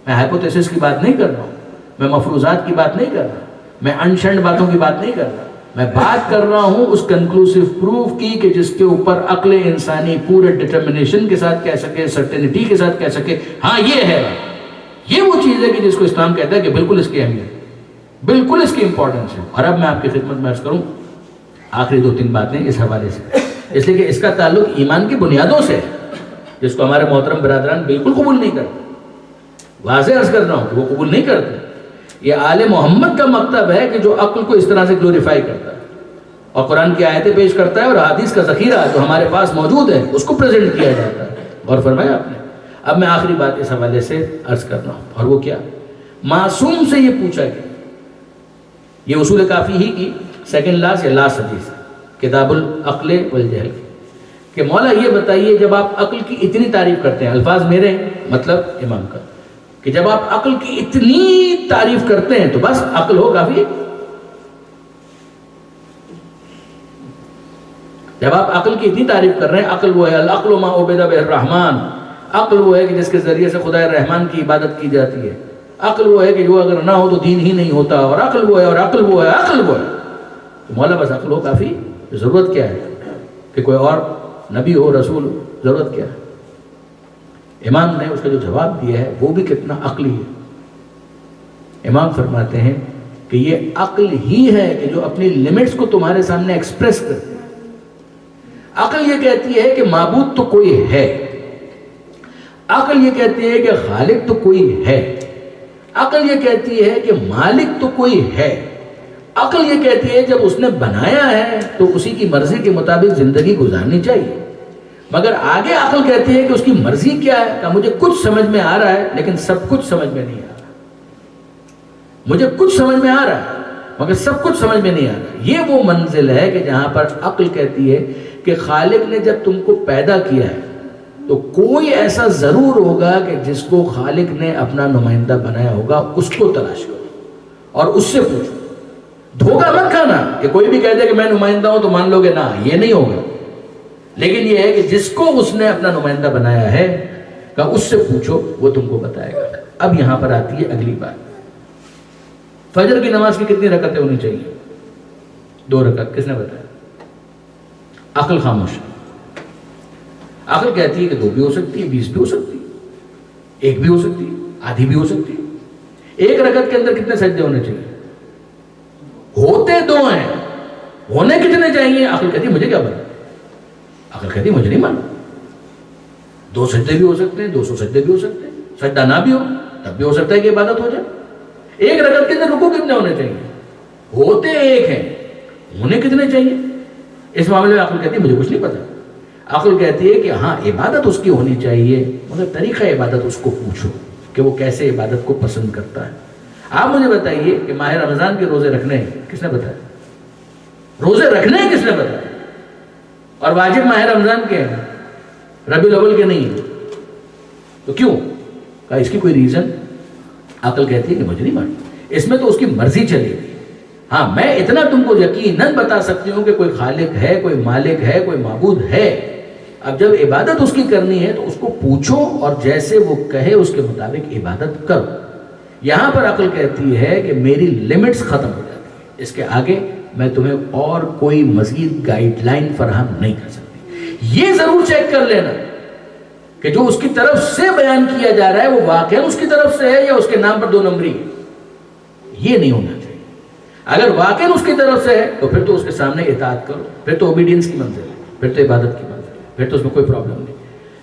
میں ہائپوتھیسس کی بات نہیں کر رہا ہوں، میں مفروضات کی بات نہیں کر رہا، میں انشنڈ باتوں کی بات نہیں کر رہا. میں بات کر رہا ہوں اس کنکلوسیو پروف کی کہ جس کے اوپر عقل انسانی پورے ڈٹرمنیشن کے ساتھ کہہ سکے، سرٹینٹی کے ساتھ کہہ سکے ہاں یہ ہے. یہ وہ چیز ہے کہ جس کو اسلام کہتا ہے کہ بالکل اس کی اہمیت، بالکل اس کی امپورٹنس ہے. اور اب میں آپ کی خدمت میں عرض کروں آخری 2-3 باتیں اس حوالے سے، اس لیے کہ اس کا تعلق ایمان کی بنیادوں سے ہے، جس کو ہمارے محترم برادران بالکل قبول نہیں کرتے. واضح عرض کر رہا ہوں کہ وہ قبول نہیں کرتے. یہ آل محمد کا مکتب ہے کہ جو عقل کو اس طرح سے گلوریفائی کرتا ہے اور قرآن کی آیتیں پیش کرتا ہے اور حدیث کا ذخیرہ جو ہمارے پاس موجود ہے اس کو پریزنٹ کیا جاتا ہے. غور فرمایا آپ نے. اب میں آخری بات اس حوالے سے عرض کر رہا ہوں، اور وہ کیا؟ معصوم سے یہ پوچھا گیا، یہ اصول کافی ہی کی سیکنڈ لاسٹ یا لاسٹ حدیث کتاب العقل والجہل، کہ مولا یہ بتائیے جب آپ عقل کی اتنی تعریف کرتے ہیں، الفاظ میرے ہیں مطلب امام کا، کہ جب آپ عقل کی اتنی تعریف کرتے ہیں تو بس عقل ہو کافی ہے؟ جب آپ عقل کی اتنی تعریف کر رہے ہیں، عقل وہ ہے العقل ما عبد بہ الرحمن، عقل وہ ہے کہ جس کے ذریعے سے خدا الرحمن کی عبادت کی جاتی ہے، عقل وہ ہے کہ جو اگر نہ ہو تو دین ہی نہیں ہوتا، اور عقل وہ ہے اور عقل وہ ہے عقل وہ ہے. تو مولا بس عقل ہو کافی، ضرورت کیا ہے کہ کوئی اور نبی ہو رسول ہو؟ ضرورت کیا ہے؟ امام نے اس کا جو جواب دیا ہے وہ بھی کتنا عقلی ہے. امام فرماتے ہیں کہ یہ عقل ہی ہے کہ جو اپنی لیمٹس کو تمہارے سامنے ایکسپریس کرتی ہے. عقل یہ کہتی ہے کہ معبود تو کوئی ہے، عقل یہ کہتی ہے کہ خالق تو کوئی ہے، عقل یہ کہتی ہے کہ مالک تو کوئی ہے، عقل یہ کہتی ہے جب اس نے بنایا ہے تو اسی کی مرضی کے مطابق زندگی گزارنی چاہیے. مگر آگے عقل کہتی ہے کہ اس کی مرضی کیا ہے، کہ مجھے کچھ سمجھ میں آ رہا ہے لیکن سب کچھ سمجھ میں نہیں آ رہا، مجھے کچھ سمجھ میں آ رہا ہے مگر سب کچھ سمجھ میں نہیں آ رہا. یہ وہ منزل ہے کہ جہاں پر عقل کہتی ہے کہ خالق نے جب تم کو پیدا کیا ہے تو کوئی ایسا ضرور ہوگا کہ جس کو خالق نے اپنا نمائندہ بنایا ہوگا، اس کو تلاش کرو اور اس سے پوچھو. دھوکہ مت کھانا کہ کوئی بھی کہہ دے کہ میں نمائندہ ہوں تو مان لو گے، نہ، یہ نہیں ہوگا. لیکن یہ ہے کہ جس کو اس نے اپنا نمائندہ بنایا ہے کہ اس سے پوچھو، وہ تم کو بتائے گا. اب یہاں پر آتی ہے اگلی بات، فجر کی نماز کی کتنی رکعتیں ہونی چاہیے؟ 2 رکعت. کس نے بتایا؟ عقل خاموش. عقل کہتی ہے کہ 2 بھی ہو سکتی ہے، 20 بھی ہو سکتی ہے، 1 بھی ہو سکتی ہے، آدھی بھی ہو سکتی ہے. 1 رکعت کے اندر کتنے سجدے ہونے چاہیے؟ ہوتے 2 ہیں، ہونے کتنے چاہیے؟ عقل کہتی ہے مجھے کیا پتا، عقل کہتی ہے مجھے نہیں مانا. 2 سجدے بھی ہو سکتے ہیں، 200 سجدے بھی ہو سکتے ہیں، سجدہ نہ بھی ہو تب بھی ہو سکتا ہے کہ عبادت ہو جائے. 1 رکعت کے اندر رکوع کتنے ہونے چاہیے؟ ہوتے 1 ہیں، ہونے کتنے چاہیے؟ اس معاملے میں عقل کہتی ہے مجھے کچھ نہیں پتا. عقل کہتی ہے کہ ہاں عبادت اس کی ہونی چاہیے مگر طریقہ عبادت اس کو پوچھو کہ وہ کیسے عبادت کو پسند کرتا ہے. آپ مجھے بتائیے کہ ماہ رمضان کے روزے رکھنے ہیں، کس نے بتایا؟ روزے رکھنے ہیں کس نے بتایا؟ اور واجب ماہ رمضان کے ہیں، ربیع الاول کے نہیں ہیں. تو کیوں؟ کہا اس کی کوئی ریزن؟ عقل کہتی ہے کہ مجھے نہیں مانی، اس میں تو اس کی مرضی چلے گی. ہاں میں اتنا تم کو یقیناً بتا سکتی ہوں کہ کوئی خالق ہے، کوئی مالک ہے، کوئی معبود ہے، اب جب عبادت اس کی کرنی ہے تو اس کو پوچھو اور جیسے وہ کہے اس کے مطابق عبادت کرو. یہاں پر عقل کہتی ہے کہ میری لمٹس ختم ہو جاتی ہیں, اس کے آگے میں تمہیں اور کوئی مزید گائیڈ لائن فراہم نہیں کر سکتی. یہ ضرور چیک کر لینا کہ جو اس کی طرف سے بیان کیا جا رہا ہے وہ واقعا اس کی طرف سے ہے یا اس کے نام پر 2 نمبری ہے. یہ نہیں ہونا چاہیے. اگر واقعا اس کی طرف سے ہے تو پھر تو اس کے سامنے اطاعت کرو, پھر تو اوبیڈینس کی منزل ہے, پھر تو عبادت کی منزل ہے, پھر تو اس میں کوئی پرابلم نہیں.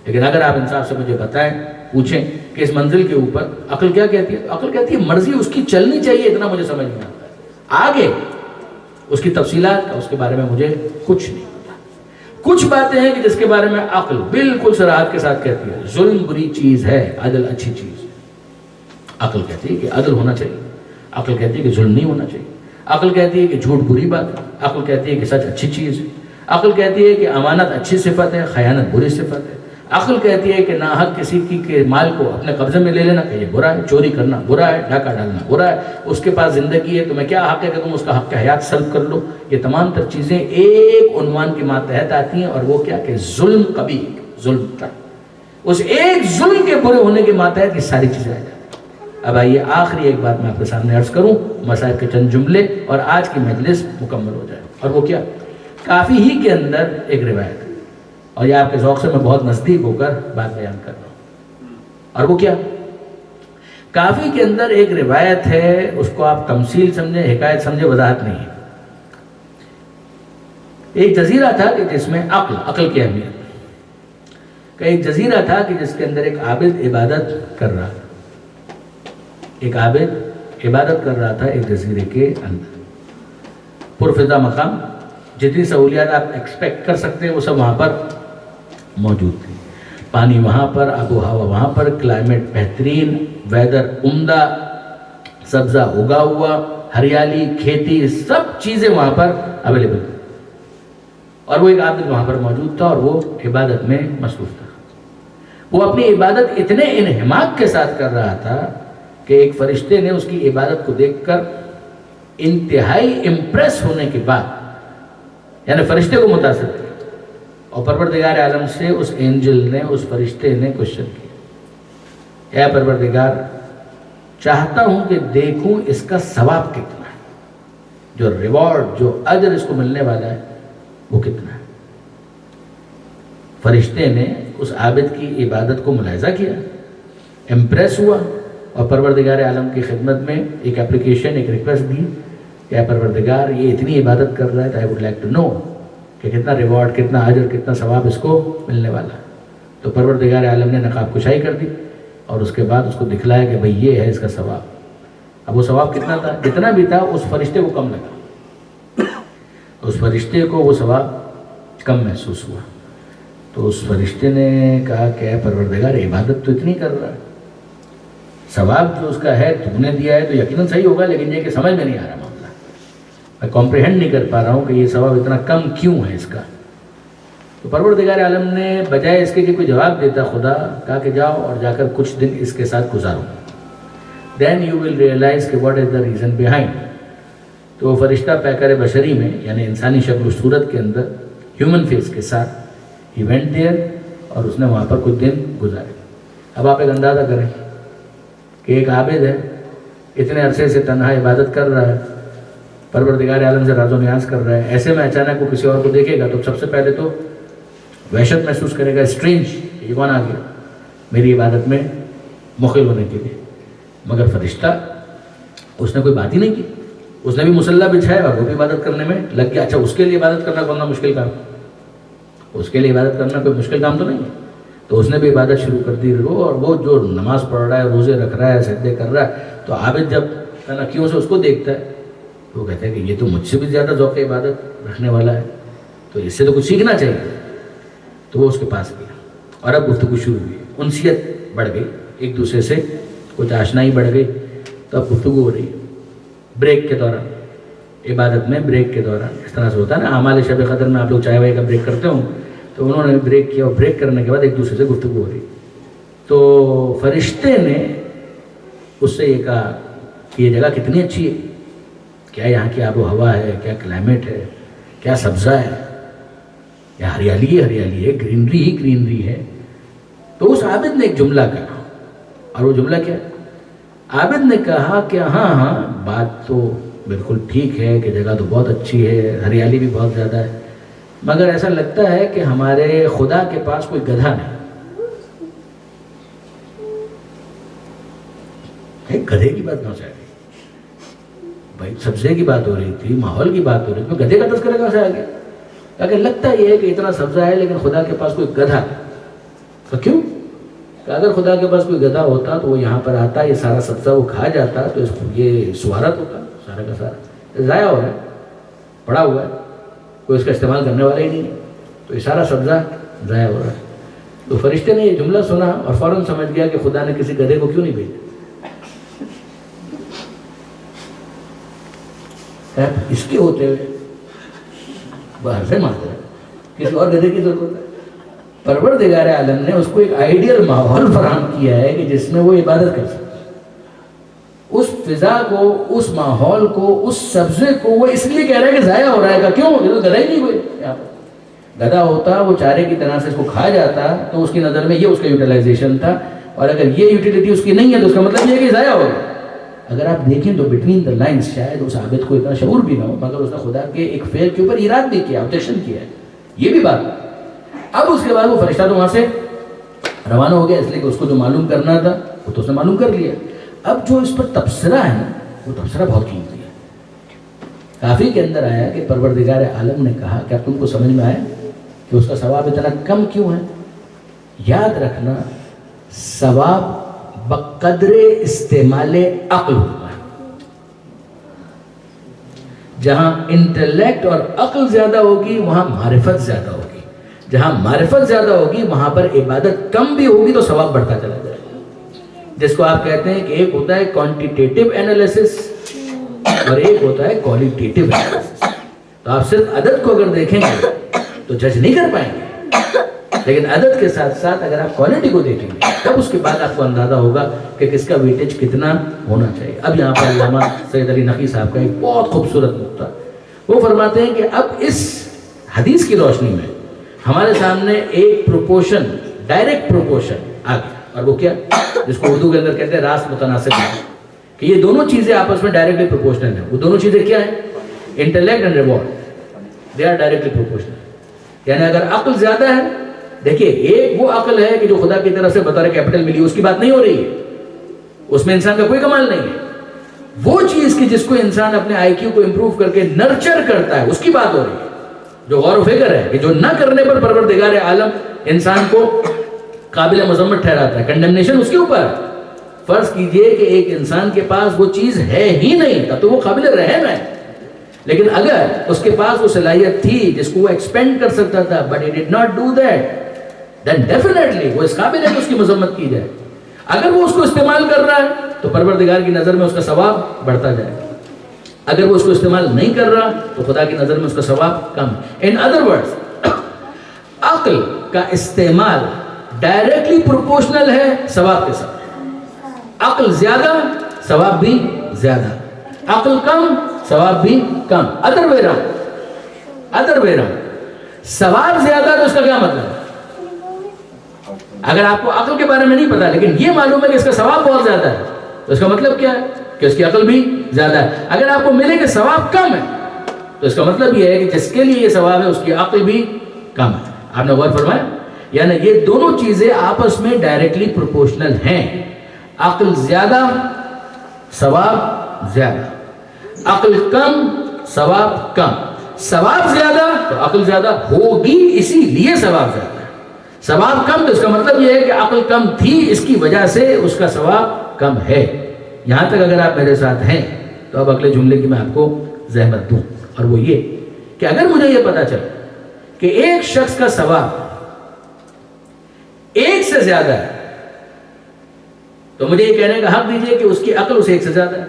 لیکن اگر آپ انصاف سے مجھے بتائیں, پوچھیں کہ اس منزل کے اوپر عقل کیا کہتی ہے, عقل کہتی ہے مرضی اس کی چلنی چاہیے, اتنا مجھے سمجھ میں آتا ہے. آگے اس کی تفصیلات کا اس کے بارے میں مجھے کچھ نہیں پتا. کچھ باتیں ہیں کہ جس کے بارے میں عقل بالکل صراحت کے ساتھ کہتی ہے ظلم بری چیز ہے, عدل اچھی چیز ہے. عقل کہتی ہے کہ عدل ہونا چاہیے, عقل کہتی ہے کہ ظلم نہیں ہونا چاہیے, عقل کہتی ہے کہ جھوٹ بری بات ہے, عقل کہتی ہے کہ سچ اچھی چیز ہے, عقل کہتی ہے کہ امانت اچھی صفت ہے, خیانت بری صفت ہے. عقل کہتی ہے کہ ناحق کسی کے مال کو اپنے قبضے میں لے لینا کہ یہ برا ہے, چوری کرنا برا ہے, ڈاکہ ڈالنا برا ہے, اس کے پاس زندگی ہے تمہیں کیا حق ہے کہ تم اس کا حق حیات سلب کر لو. یہ تمام تر چیزیں ایک عنوان کے ماتحت آتی ہیں, اور وہ کیا کہ ظلم قبیح, ظلم کا اس ایک ظلم کے برے ہونے کے ماتحت یہ ساری چیزیں آ جاتی ہیں. اب آئیے آخری ایک بات میں آپ کے سامنے عرض کروں, مسائل کے چند جملے اور آج کی مجلس مکمل ہو جائے. اور وہ کیا, کافی ہی کے اندر ایک روایت ہے, اور یہ آپ کے ذوق سے میں بہت نزدیک ہو کر بات بیان کر رہا ہوں. اور وہ کیا, کافی کے اندر ایک روایت ہے, اس کو آپ تمثیل سمجھیں, حکایت سمجھیں, وضاحت نہیں ہے. ایک جزیرہ تھا کہ جس میں عقل کی اہمیت کا ایک جزیرہ تھا کہ جس کے اندر ایک عابد عبادت کر رہا تھا. ایک عابد عبادت کر رہا تھا ایک جزیرے کے اندر, پرفضا مقام, جتنی سہولیات آپ ایکسپیکٹ کر سکتے ہیں وہ سب وہاں پر موجود تھی. پانی وہاں پر, آب و ہوا وہاں پر, کلائمیٹ بہترین, ویدر عمدہ, سبزہ اگا ہوا, ہریالی, کھیتی, سب چیزیں وہاں پر اویلیبل تھی. اور وہ ایک عابد وہاں پر موجود تھا اور وہ عبادت میں مصروف تھا. وہ اپنی عبادت اتنے انہماک کے ساتھ کر رہا تھا کہ ایک فرشتے نے اس کی عبادت کو دیکھ کر انتہائی امپریس ہونے کے بعد, یعنی فرشتے کو متاثر کیا, اور پروردگار عالم سے اس اینجل نے, اس فرشتے نے کوشچن کیا, اے پروردگار, چاہتا ہوں کہ دیکھوں اس کا ثواب کتنا ہے, جو ریوارڈ, جو اجر اس کو ملنے والا ہے وہ کتنا ہے. فرشتے نے اس عابد کی عبادت کو ملاحظہ کیا, امپریس ہوا, اور پروردگار عالم کی خدمت میں ایک اپلیکیشن, ایک ریکویسٹ دی کہ اے پروردگار, یہ اتنی عبادت کر رہا ہے, تو I would like to know کہ کتنا ریوارڈ, کتنا اجر, کتنا ثواب اس کو ملنے والا ہے. تو پروردگار عالم نے نقاب کشائی کر دی اور اس کے بعد اس کو دکھلایا کہ بھئی یہ ہے اس کا ثواب. اب وہ ثواب کتنا تھا, جتنا بھی تھا اس فرشتے کو کم لگا, اس فرشتے کو وہ ثواب کم محسوس ہوا. تو اس فرشتے نے کہا کہ اے پروردگار, عبادت تو اتنی کر رہا ہے, ثواب جو اس کا ہے تم نے دیا ہے تو یقیناً صحیح ہوگا, لیکن یہ کہ سمجھ میں نہیں آ رہا معاملہ, میں کمپریہنڈ نہیں کر پا رہا ہوں کہ یہ ثواب اتنا کم کیوں ہے اس کا. تو پروردگار عالم نے بجائے اس کے کہ کوئی جواب دیتا خدا, کہا کہ جاؤ اور جا کر کچھ دن اس کے ساتھ گزارو, دین یو ول ریئلائز کہ what is the reason behind. تو وہ فرشتہ پیکر بشری میں, یعنی انسانی شکل و صورت کے اندر, ہیومن فیس کے ساتھ, ہی وینٹ دیئر, اور اس نے وہاں پر کچھ دن گزارے. اب آپ ایک اندازہ کریں کہ ایک عابد ہے, اتنے عرصے سے تنہا عبادت کر رہا ہے, پروردگار عالم سے راز و نیاز کر رہا ہے, ایسے میں اچانک وہ کسی اور کو دیکھے گا تو سب سے پہلے تو وحشت محسوس کرے گا, اسٹرینج, یہ کون آ گیا میری عبادت میں مخل ہونے کے لیے. مگر فرشتہ, اس نے کوئی بات ہی نہیں کی, اس نے بھی مصلی بچھایا اور وہ بھی عبادت کرنے میں لگ گیا. اچھا, اس کے لیے عبادت کرنا کون سا مشکل کام, اس کے لیے عبادت کرنا کوئی مشکل کام تو نہیں ہے. تو اس نے بھی عبادت شروع کر دی, اور وہ جو نماز پڑھ رہا ہے, روزے رکھ رہا ہے, سجدے کر رہا ہے, تو عابد جب تنقیوں سے اس کو دیکھتا ہے تو وہ کہتا ہے کہ یہ تو مجھ سے بھی زیادہ ذوق عبادت رکھنے والا ہے, تو اس سے تو کچھ سیکھنا چاہیے. تو وہ اس کے پاس گیا اور اب گفتگو شروع ہوئی, انسیت بڑھ گئی, ایک دوسرے سے کچھ آشنائی بڑھ گئی. تو اب گفتگو ہو رہی ہے بریک کے دوران, عبادت میں بریک کے دوران. اس طرح سے ہوتا ہے نا اعمال شب قدر میں آپ لوگ چائے وائے کا بریک کرتے ہوں, تو انہوں نے بریک کیا, اور بریک کرنے کے بعد ایک دوسرے سے گفتگو ہو رہی. تو فرشتے نے اس سے یہ کہا کہ یہ جگہ کتنی اچھی ہے, کیا یہاں کی آب و ہوا ہے, کیا کلائمیٹ ہے, کیا سبزہ ہے, یا ہریالی ہے، گرینری ہی گرینری ہے. تو اس عابد نے ایک جملہ کہا، اور وہ جملہ کیا؟ عابد نے کہا کہ ہاں بات تو بالکل ٹھیک ہے کہ جگہ تو بہت اچھی ہے، ہریالی بھی بہت زیادہ ہے، مگر ایسا لگتا ہے کہ ہمارے خدا کے پاس کوئی گدھا نہیں. ایک گدھے کی بات کہاں سے آ گئی بھائی؟ سبزے کی بات ہو رہی تھی، ماحول کی بات ہو رہی تھی، گدھے کا تذکرہ کہاں سے آ گیا؟ کہ لگتا یہ ہے کہ اتنا سبزہ ہے لیکن خدا کے پاس کوئی گدھا. تو کیوں؟ کہ اگر خدا کے پاس کوئی گدھا ہوتا تو وہ یہاں پر آتا، یہ سارا سبزہ وہ کھا جاتا، تو یہ سوارت ہوتا سارا کا سارا، ضائع ہو رہا ہے، پڑا ہوا ہے، کوئی اس کا استعمال کرنے والا ہی نہیں ہے، تو یہ سارا سبزہ ضائع ہو رہا ہے. تو فرشتے نے یہ جملہ سنا اور فوراً سمجھ گیا کہ خدا نے کسی گدھے کو کیوں نہیں بھیجا. اس کے ہوتے ہوئے باہر سے مانگ رہا ہے، کسی اور گدھے کی ضرورت ہے. پروردگار عالم نے اس کو ایک آئیڈیل ماحول فراہم کیا ہے کہ جس میں وہ عبادت کر سکے. اس فضا کو، اس ماحول کو، اس سبزے کو وہ اس لیے کہہ رہا ہے کہ ضائع ہو رہا ہے. کیوں؟ یہ تو گدھا ہی نہیں ہوئے. یہاں پر گدھا ہوتا، وہ چارے کی طرح سے اس کو کھا جاتا، تو اس کی نظر میں یہ اس کا یوٹیلائزیشن تھا، اور اگر یہ یوٹیلیٹی اس کی نہیں ہے تو اس کا مطلب یہ ہے کہ ضائع ہو گیا. اگر آپ دیکھیں تو بٹوین دا لائنز شاید اس عابد کو اتنا شعور بھی نہ ہو، مگر اس نے خدا کے ایک فعل کے اوپر ایراد بھی کیا، آبجیکشن کیا ہے. یہ بھی بات. اب اس کے بعد وہ فرشتہ تو وہاں سے روانہ ہو گیا، اس لیے کہ اس کو جو معلوم کرنا تھا وہ تو اس نے معلوم کر لیا. اب جو اس پر تبصرہ ہے نا، وہ تبصرہ بہت قیمتی ہے. کافی کے اندر آیا کہ پروردگار عالم نے کہا، کیا تم کو سمجھ میں آیا کہ اس کا ثواب اتنا کم کیوں ہے؟ یاد رکھنا، ثواب بقدر استعمال عقل ہوتا ہے. جہاں انٹلیکٹ اور عقل زیادہ ہوگی وہاں معرفت زیادہ ہوگی. جہاں معرفت زیادہ ہوگی وہاں پر عبادت کم بھی ہوگی تو ثواب بڑھتا چلا جائے گا. جس کو آپ کہتے ہیں کہ ایک ہوتا ہے کوانٹیٹیو انالیسس اور ایک ہوتا ہے کوالٹیٹیو انالیسس. تو آپ صرف عدد کو اگر دیکھیں گے تو جج نہیں کر پائیں گے، لیکن عدد کے ساتھ ساتھ اگر آپ کوالٹی کو دیکھیں گے تب اس کے بعد آپ کو اندازہ ہوگا کہ کس کا ویٹیج کتنا ہونا چاہیے. اب یہاں پر علامہ سید علی نقی صاحب کا ایک بہت خوبصورت نقطہ، وہ فرماتے ہیں کہ اب اس حدیث کی روشنی میں ہمارے سامنے ایک پروپورشن، ڈائریکٹ پروپورشن آ گیا، اور وہ کیا، جس کو اردو کے اندر کہتے ہیں راست متناسب ہے، کہ یہ دونوں چیزیں آپس میں ڈائریکٹلی پروپورشنل ہیں. وہ دونوں چیزیں کیا ہیں؟ Intellect and reward, they are directly proportional. یعنی اگر عقل زیادہ ہے، دیکھیے ایک وہ عقل ہے کہ جو خدا کی طرف سے بطور کیپٹل ملی، اس کی بات نہیں ہو رہی ہے، اس میں انسان کا کوئی کمال نہیں ہے. وہ چیز کی جس کو انسان اپنے آئی کیو کو امپروو کر کے نرچر کرتا ہے، اس کی بات ہو رہی ہے. جو غور و فکر ہے کہ جو نہ کرنے پر پروردگار عالم انسان کو قابل مذمت ٹھہراتا ہے، کنڈمنیشن اس کے اوپر. فرض کیجئے کہ ایک انسان کے پاس وہ چیز ہے ہی نہیں، تب تو وہ قابل رحم ہے. لیکن اگر اس کے پاس وہ صلاحیت تھی جس کو وہ ایکسپینڈ کر سکتا تھا، but he did not do that, then definitely وہ اس قابل ہے کہ اس کی مذمت کی جائے. اگر وہ اس کو استعمال کر رہا ہے تو پروردگار کی نظر میں اس کا ثواب بڑھتا جائے گا. اگر وہ اس کو استعمال نہیں کر رہا تو خدا کی نظر میں اس کا ثواب کم. ان ادر ورڈز، عقل کا استعمال ڈائریکٹلی پروپورشنل ہے ثواب کے ساتھ. عقل زیادہ ثواب بھی زیادہ، عقل کم ثواب بھی کم. ادر وے راؤنڈ، ثواب زیادہ تو اس کا کیا مطلب ہے؟ اگر آپ کو عقل کے بارے میں نہیں پتا لیکن یہ معلوم ہے کہ اس کا ثواب بہت زیادہ ہے تو اس کا مطلب کیا ہے؟ کہ اس کی عقل بھی زیادہ ہے. اگر آپ کو ملے کہ ثواب کم ہے تو اس کا مطلب یہ ہے کہ جس کے لیے یہ ثواب ہے اس کی عقل بھی کم ہے. آپ نے غور فرمایا؟ یعنی یہ دونوں چیزیں آپس میں ڈائریکٹلی پروپورشنل ہیں. عقل زیادہ ثواب زیادہ، عقل کم ثواب کم. ثواب زیادہ تو عقل زیادہ ہوگی، اسی لیے ثواب زیادہ ہے. ثواب کم تو اس کا مطلب یہ ہے کہ عقل کم تھی، اس کی وجہ سے اس کا ثواب کم ہے. یہاں تک اگر آپ میرے ساتھ ہیں تو اب اگلے جملے کی میں آپ کو زحمت دوں، اور وہ یہ کہ اگر مجھے یہ پتا چلے کہ ایک شخص کا ثواب ایک سے زیادہ ہے تو مجھے یہ کہنے کا حق دیجئے کہ اس کی عقل اسے ایک سے زیادہ ہے.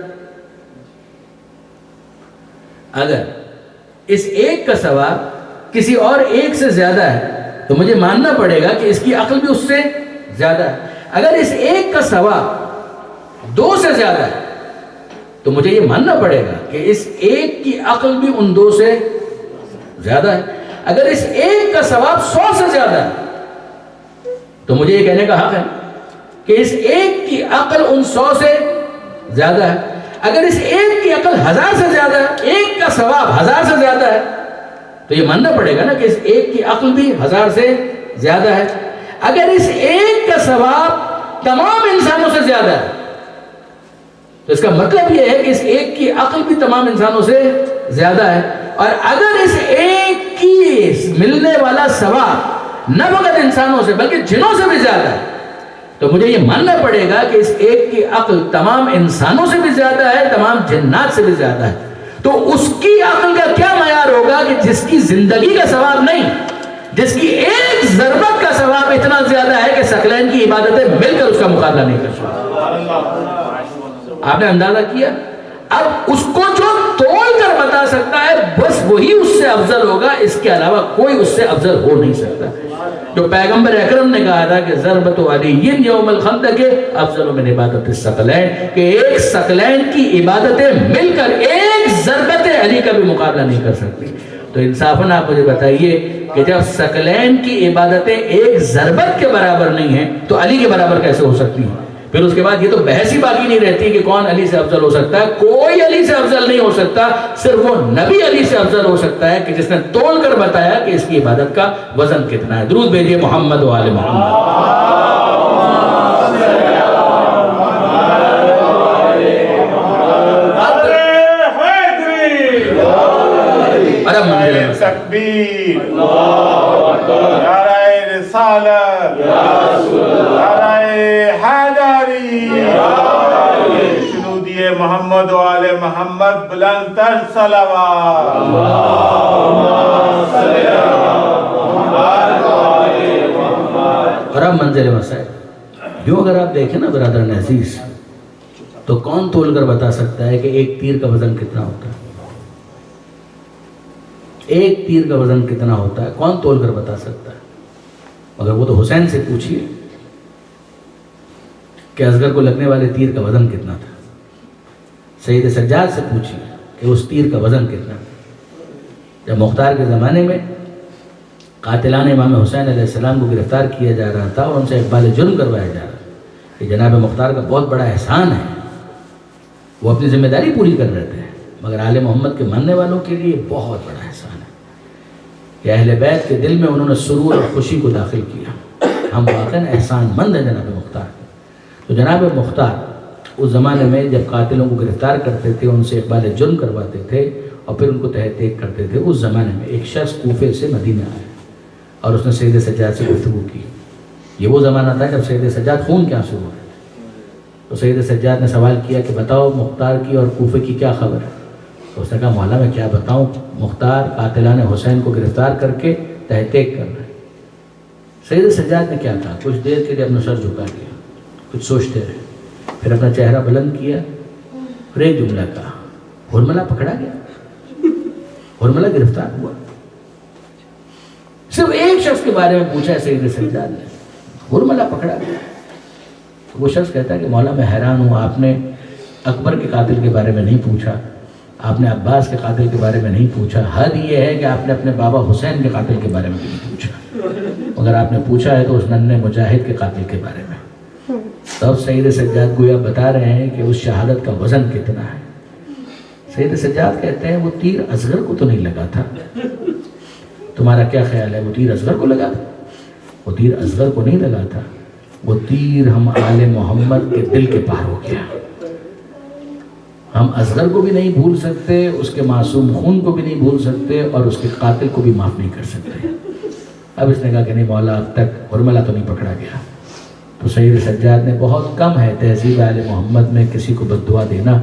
اگر اس ایک کا ثواب کسی اور ایک سے زیادہ ہے تو مجھے ماننا پڑے گا کہ اس کی عقل بھی اس سے زیادہ ہے. اگر اس ایک کا ثواب دو سے زیادہ ہے تو مجھے یہ ماننا پڑے گا کہ اس ایک کی عقل بھی ان دو سے زیادہ ہے. اگر اس ایک کا ثواب 100 سے زیادہ ہے تو مجھے یہ کہنے کا حق ہے کہ اس ایک کی عقل ان 100 سے زیادہ ہے. اگر اس ایک کی عقل 1000 سے زیادہ ہے، ایک کا ثواب 1000 سے زیادہ ہے، تو یہ ماننا پڑے گا نا کہ اس ایک کی عقل بھی 1000 سے زیادہ ہے. اگر اس ایک کا ثواب تمام انسانوں سے زیادہ ہے تو اس کا مطلب یہ ہے کہ اس ایک کی عقل بھی تمام انسانوں سے زیادہ ہے. اور اگر اس ایک کی ملنے والا ثواب نہ فقط انسانوں سے بلکہ جنوں سے بھی زیادہ ہے تو مجھے یہ ماننا پڑے گا کہ اس ایک کی عقل تمام انسانوں سے بھی زیادہ ہے، تمام جنات سے بھی زیادہ ہے. تو اس کی عقل کا کیا معیار ہوگا کہ جس کی زندگی کا ثواب نہیں، جس کی ایک ضربت کا ثواب اتنا زیادہ ہے کہ ثقلین کی عبادتیں مل کر اس کا مقابلہ نہیں کر سکتی. آپ نے اندازہ کیا؟ اب اس کو جو تول کر بتا سکتا ہے بس وہی اس سے افضل ہوگا، اس کے علاوہ کوئی اس سے افضل ہو نہیں سکتا. جو پیغمبر اکرم نے کہا تھا کہ ضربت علی یوم الخندق افضل من عبادت الثقلین، کہ ایک ثقلین کی عبادتیں مل کر ایک ضربت علی کا بھی مقابلہ نہیں کر سکتی. تو انصافاً آپ مجھے بتائیے کہ جب ثقلین کی عبادتیں ایک ضربت کے برابر نہیں ہیں تو علی کے برابر کیسے ہو سکتی ہیں؟ پھر اس کے بعد یہ تو بحث ہی باقی نہیں رہتی کہ کون علی سے افضل ہو سکتا ہے. کوئی علی سے افضل نہیں ہو سکتا، صرف وہ نبی علی سے افضل ہو سکتا ہے کہ جس نے تول کر بتایا کہ اس کی عبادت کا وزن کتنا ہے. درود بھیجیے محمد و آل محمد. تکبیر، نعرہ رسالت، نعرہ حیدری، شنودی محمد و آل محمد، بلند تر صلوات. اور اب منزل مسائل. یوں اگر آپ دیکھیں نا برادران عزیز، تو کون تول کر بتا سکتا ہے کہ ایک تیر کا وزن کتنا ہوتا ہے؟ ایک تیر کا وزن کتنا ہوتا ہے کون تول کر بتا سکتا ہے؟ مگر وہ تو حسین سے پوچھئے کہ اصغر کو لگنے والے تیر کا وزن کتنا تھا. سید سجاد سے پوچھئے کہ اس تیر کا وزن کتنا تھا. جب مختار کے زمانے میں قاتلان امام حسین علیہ السلام کو گرفتار کیا جا رہا تھا اور ان سے اقبال جرم کروایا جا رہا کہ جناب مختار کا بہت بڑا احسان ہے، وہ اپنی ذمہ داری پوری کر رہے تھے، مگر آل محمد کے ماننے والوں کے لیے بہت بڑا احسان ہے کہ اہل بیت کے دل میں انہوں نے سرور اور خوشی کو داخل کیا. ہم واقعاً احسان مند ہیں جناب مختار. تو جناب مختار اس زمانے میں جب قاتلوں کو گرفتار کرتے تھے، ان سے اقبال جرم کرواتے تھے اور پھر ان کو تحت تیک کرتے تھے، اس زمانے میں ایک شخص کوفے سے مدینہ آیا اور اس نے سید سجاد سے گفتگو کی. یہ وہ زمانہ تھا جب سید سجاد خون کے آنسو ہو رہے تھے. تو سید سجاد نے سوال کیا کہ بتاؤ مختار کی اور کوفے کی کیا خبر ہے؟ تو اس نے کہا مولا میں کیا بتاؤں، مختار قاتلان حسین کو گرفتار کر کے تحقیق کر رہے ہیں. سید سجاد نے کیا کہا؟ کچھ دیر کے لیے اپنا سر جھکا لیا، کچھ سوچتے رہے، پھر اپنا چہرہ بلند کیا، پھر ایک جملہ کہا، ہرملہ پکڑا گیا، ہرملہ گرفتار ہوا. صرف ایک شخص کے بارے میں پوچھا ہے سید سجاد نے، ہرملہ پکڑا گیا. وہ شخص کہتا ہے کہ مولا میں حیران ہوں، آپ نے اکبر کے قاتل کے بارے میں نہیں پوچھا، آپ نے عباس کے قاتل کے بارے میں نہیں پوچھا، حد یہ ہے کہ آپ نے اپنے بابا حسین کے قاتل کے بارے میں نہیں پوچھا، مگر آپ نے پوچھا ہے تو اس ننھے مجاہد کے قاتل کے بارے میں. تب سید سجاد گویا بتا رہے ہیں کہ اس شہادت کا وزن کتنا ہے. سید سجاد کہتے ہیں وہ تیر اصغر کو تو نہیں لگا تھا. تمہارا کیا خیال ہے وہ تیر اصغر کو لگا تھا؟ وہ تیر اصغر کو نہیں لگا تھا، وہ تیر ہم آل محمد کے دل کے پار ہو گیا. ہم اصغر کو بھی نہیں بھول سکتے، اس کے معصوم خون کو بھی نہیں بھول سکتے اور اس کے قاتل کو بھی معاف نہیں کر سکتے. اب اس نے کہا کہ نہیں مولا اب تک ہرملہ تو نہیں پکڑا گیا. تو سید سجاد نے، بہت کم ہے تہذیب آل محمد میں کسی کو بد دعا دینا،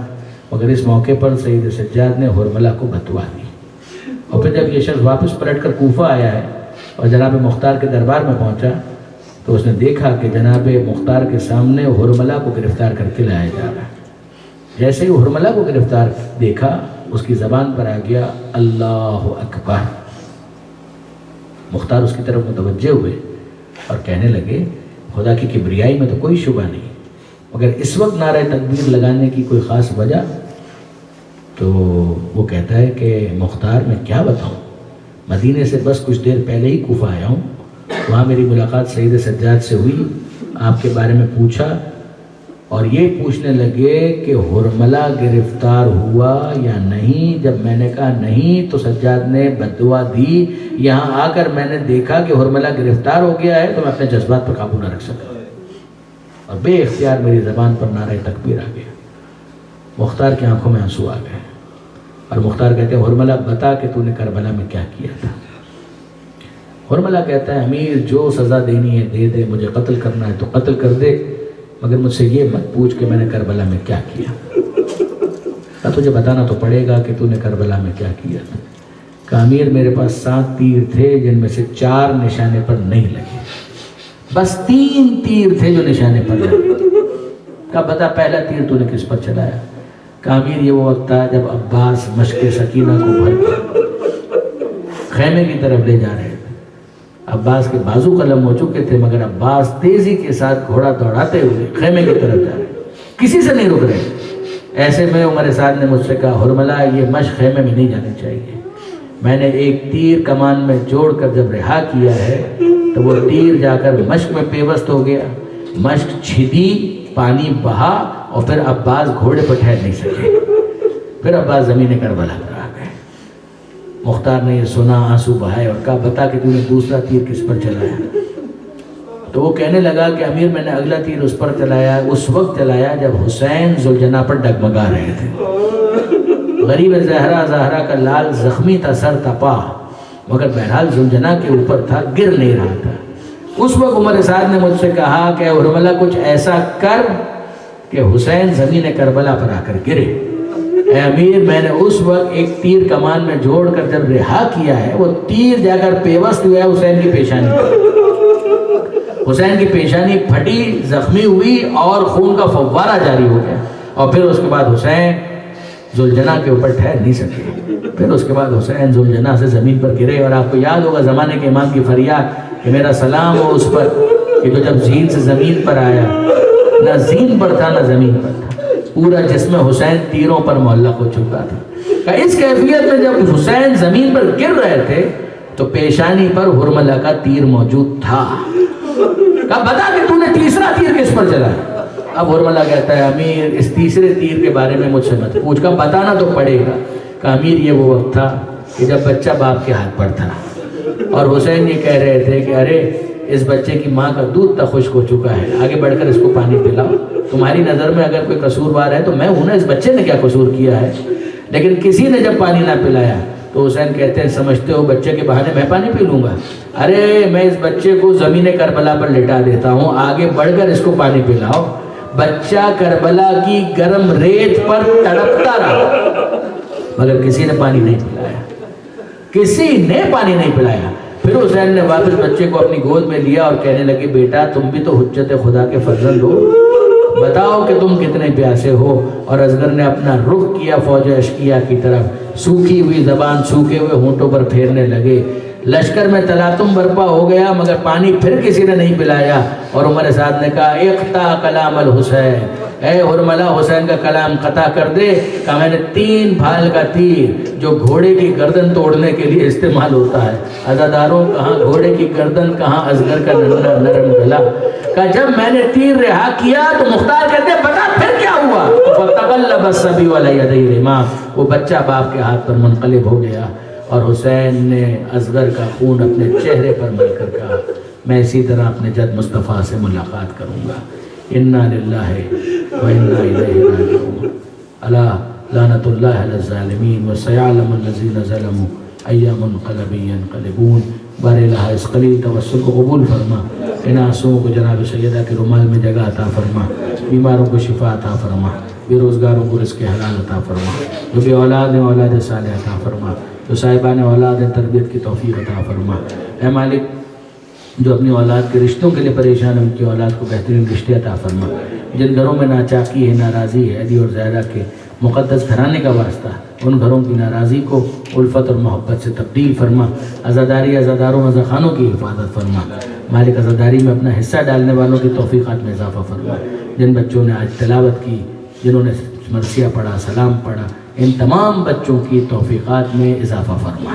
مگر اس موقع پر سید سجاد نے ہرملہ کو بد دعا دی. اور پھر جب یہ شخص واپس پلٹ کر کوفہ آیا ہے اور جناب مختار کے دربار میں پہنچا تو اس نے دیکھا کہ جناب مختار کے سامنے ہرملہ کو گرفتار کر کے لایا جا رہا ہے. جیسے ہی ہرملہ کو گرفتار دیکھا اس کی زبان پر آ گیا اللہ اکبر. مختار اس کی طرف متوجہ ہوئے اور کہنے لگے خدا کی کبریائی میں تو کوئی شبہ نہیں، مگر اس وقت نعرہ تکبیر لگانے کی کوئی خاص وجہ؟ تو وہ کہتا ہے کہ مختار میں کیا بتاؤں، مدینے سے بس کچھ دیر پہلے ہی کوفہ آیا ہوں، وہاں میری ملاقات سید سجاد سے ہوئی، آپ کے بارے میں پوچھا اور یہ پوچھنے لگے کہ حرملہ گرفتار ہوا یا نہیں. جب میں نے کہا نہیں تو سجاد نے بددعا دی. یہاں آ کر میں نے دیکھا کہ حرملہ گرفتار ہو گیا ہے تو میں اپنے جذبات پر قابو نہ رکھ سکا اور بے اختیار میری زبان پر نعرہ تکبیر آ گیا. مختار کی آنکھوں میں آنسو آ گئے اور مختار کہتے ہیں حرملہ بتا کہ تو نے کربلا میں کیا کیا تھا. حرملہ کہتا ہے امیر جو سزا دینی ہے دے دے، مجھے قتل کرنا ہے تو قتل کر دے، مگر مجھ سے یہ مت پوچھ کہ میں نے کربلا میں کیا کیا. کہا تجھے بتانا تو پڑے گا کہ تو نے کربلا میں کیا کیا تھا. کہا امیر میرے پاس 7 تیر تھے جن میں سے 4 نشانے پر نہیں لگے، بس 3 تیر تھے جو نشانے پر لگے. کہا بتا پہلا تیر تو نے کس پر چلایا. کہا امیر یہ وہ وقت تھا جب عباس مشق سکینہ کو بھر کے خیمے کی طرف لے جا رہے تھے. عباس کے بازو قلم ہو چکے تھے مگر عباس تیزی کے ساتھ گھوڑا دوڑاتے ہوئے خیمے کی طرف جا رہے، کسی سے نہیں رک رہے. ایسے میں عمر سعد نے مجھ سے کہا حرملہ یہ مشق خیمے میں نہیں جانی چاہیے. میں نے ایک تیر کمان میں جوڑ کر جب رہا کیا ہے تو وہ تیر جا کر مشق میں پیوست ہو گیا. مشق چھدی، پانی بہا اور پھر عباس گھوڑے پر ٹھہر نہیں سکے. پھر عباس زمین کربلا پر آ گئے. مختار نے یہ سنا، آنسو بہائے اور کہا بتا کہ تو نے دوسرا تیر کس پر چلایا. تو وہ کہنے لگا کہ امیر میں نے اگلا تیر اس پر چلایا، اس وقت چلایا جب حسین ذوالجناح پر ڈگمگا رہے تھے. غریب زہرا کا لال زخمی تھا، سر تپا، مگر بہرحال ذوالجناح کے اوپر تھا، گر نہیں رہا تھا. اس وقت عمر سعد نے مجھ سے کہا کہ حرملہ کچھ ایسا کر کہ حسین زمین کربلا پر آ کر گرے. اے امیر میں نے اس وقت ایک تیر کمان میں جوڑ کر جب رہا کیا ہے وہ تیر جا کر پیوست ہوا ہے حسین کی پیشانی پر. حسین کی پیشانی پھٹی، زخمی ہوئی اور خون کا فوارہ جاری ہو گیا. اور پھر اس کے بعد حسین ذوالجناح کے اوپر ٹھہر نہیں سکے. پھر اس کے بعد حسین ذوالجناح سے زمین پر گرے. اور آپ کو یاد ہوگا زمانے کے امام کی فریاد کہ میرا سلام ہو اس پر کہ جو جب زین سے زمین پر آیا، نہ زین پر تھا نہ زمین پر تھا، پورا جسم حسین تیروں پر معلق ہو چکا تھا. کہ اس کیفیت میں جب حسین زمین پر گر رہے تھے تو پیشانی پر حرملہ کا تیر موجود تھا. کہا بتا کہ تو نے تیسرا تیر کس پر چلایا. اب حرملہ کہتا ہے امیر اس تیسرے تیر کے بارے میں مجھ سے مت پوچھ. کہا بتانا تو پڑے گا. کہا امیر یہ وہ وقت تھا کہ جب بچہ باپ کے ہاتھ پر تھا اور حسین یہ کہہ رہے تھے کہ ارے اس بچے کی ماں کا دودھ تا خشک ہو چکا ہے، آگے بڑھ کر اس کو پانی پلاؤ. تمہاری نظر میں اگر کوئی قصوروار ہے تو میں ہوں نا، اس بچے نے کیا قصور کیا ہے. لیکن کسی نے جب پانی نہ پلایا تو حسین کہتے ہیں سمجھتے ہو بچے کے بہانے میں پانی پی لوں گا. ارے میں اس بچے کو زمین کربلا پر لٹا دیتا ہوں، آگے بڑھ کر اس کو پانی پلاؤ. بچہ کربلا کی گرم ریت پر تڑپتا رہا مگر کسی نے پانی نہیں پلایا، کسی نے پانی نہیں پلایا. پھر حسین نے واپس بچے کو اپنی گود میں لیا اور کہنے لگے بیٹا تم بھی تو حجت خدا کے فرزند ہو، بتاؤ کہ تم کتنے پیاسے ہو. اور اصغر نے اپنا رخ کیا فوج اشقیہ کی طرف، سوکھی ہوئی زبان سوکھے ہوئے ہونٹوں پر پھیرنے لگے. لشکر میں تلاطم برپا ہو گیا مگر پانی پھر کسی نے نہیں پلایا. اور عمر سعد نے کہا اقطع کلام الحسین، اے حرملہ حسین کا کلام قطع کر دے. کہا میں نے 3 بھال کا تیر جو گھوڑے کی گردن توڑنے کے لیے استعمال ہوتا ہے، عزاداروں کہاں گھوڑے کی گردن کہاں اصغر کا نرم گلا. کہا جب میں نے تیر رہا کیا تو مختار کہتے بتا پھر کیا ہوا. فَتَقَلَّبَ الصَّبِيُّ عَلَى يَدَيْ الْإِمَامِ، وہ بچہ باپ کے ہاتھ پر منقلب ہو گیا. اور حسین نے اصغر کا خون اپنے چہرے پر مل کر کہا میں اسی طرح اپنے جد مصطفیٰ سے ملاقات کروں گا. انا للہ و انا الیہ راجعون. الا لعنت اللہ علی الظالمین وسیعلم الذین ظلموا ای منقلب ینقلبون. بار الہ اس قلیل توسل کو قبول فرما. ان آنسوؤں کو جناب سیدہ کے رومال میں جگہ عطا فرما. بیماروں کو شفا عطا فرما. بے روزگاروں کو رزق حلال عطا فرما. جو بے اولاد ہیں اولاد صالح عطا فرما. جو صاحبان اولاد ہیں تربیت کی توفیق عطا فرما. اے مالک جو اپنی اولاد کے رشتوں کے لیے پریشان ہیں ان کی اولاد کو بہترین رشتے عطا فرما. جن گھروں میں ناچاکی ہے ناراضی ہے علی اور زہرا کے مقدس گھرانے کا واسطہ، ان گھروں کی ناراضی کو الفت اور محبت سے تبدیل فرما. عزاداری عزاداروں عزاخانوں کی حفاظت فرما. مالک عزاداری میں اپنا حصہ ڈالنے والوں کی توفیقات میں اضافہ فرما. جن بچوں نے آج تلاوت کی، جنہوں نے مرثیہ پڑھا، سلام پڑھا، ان تمام بچوں کی توفیقات میں اضافہ فرما.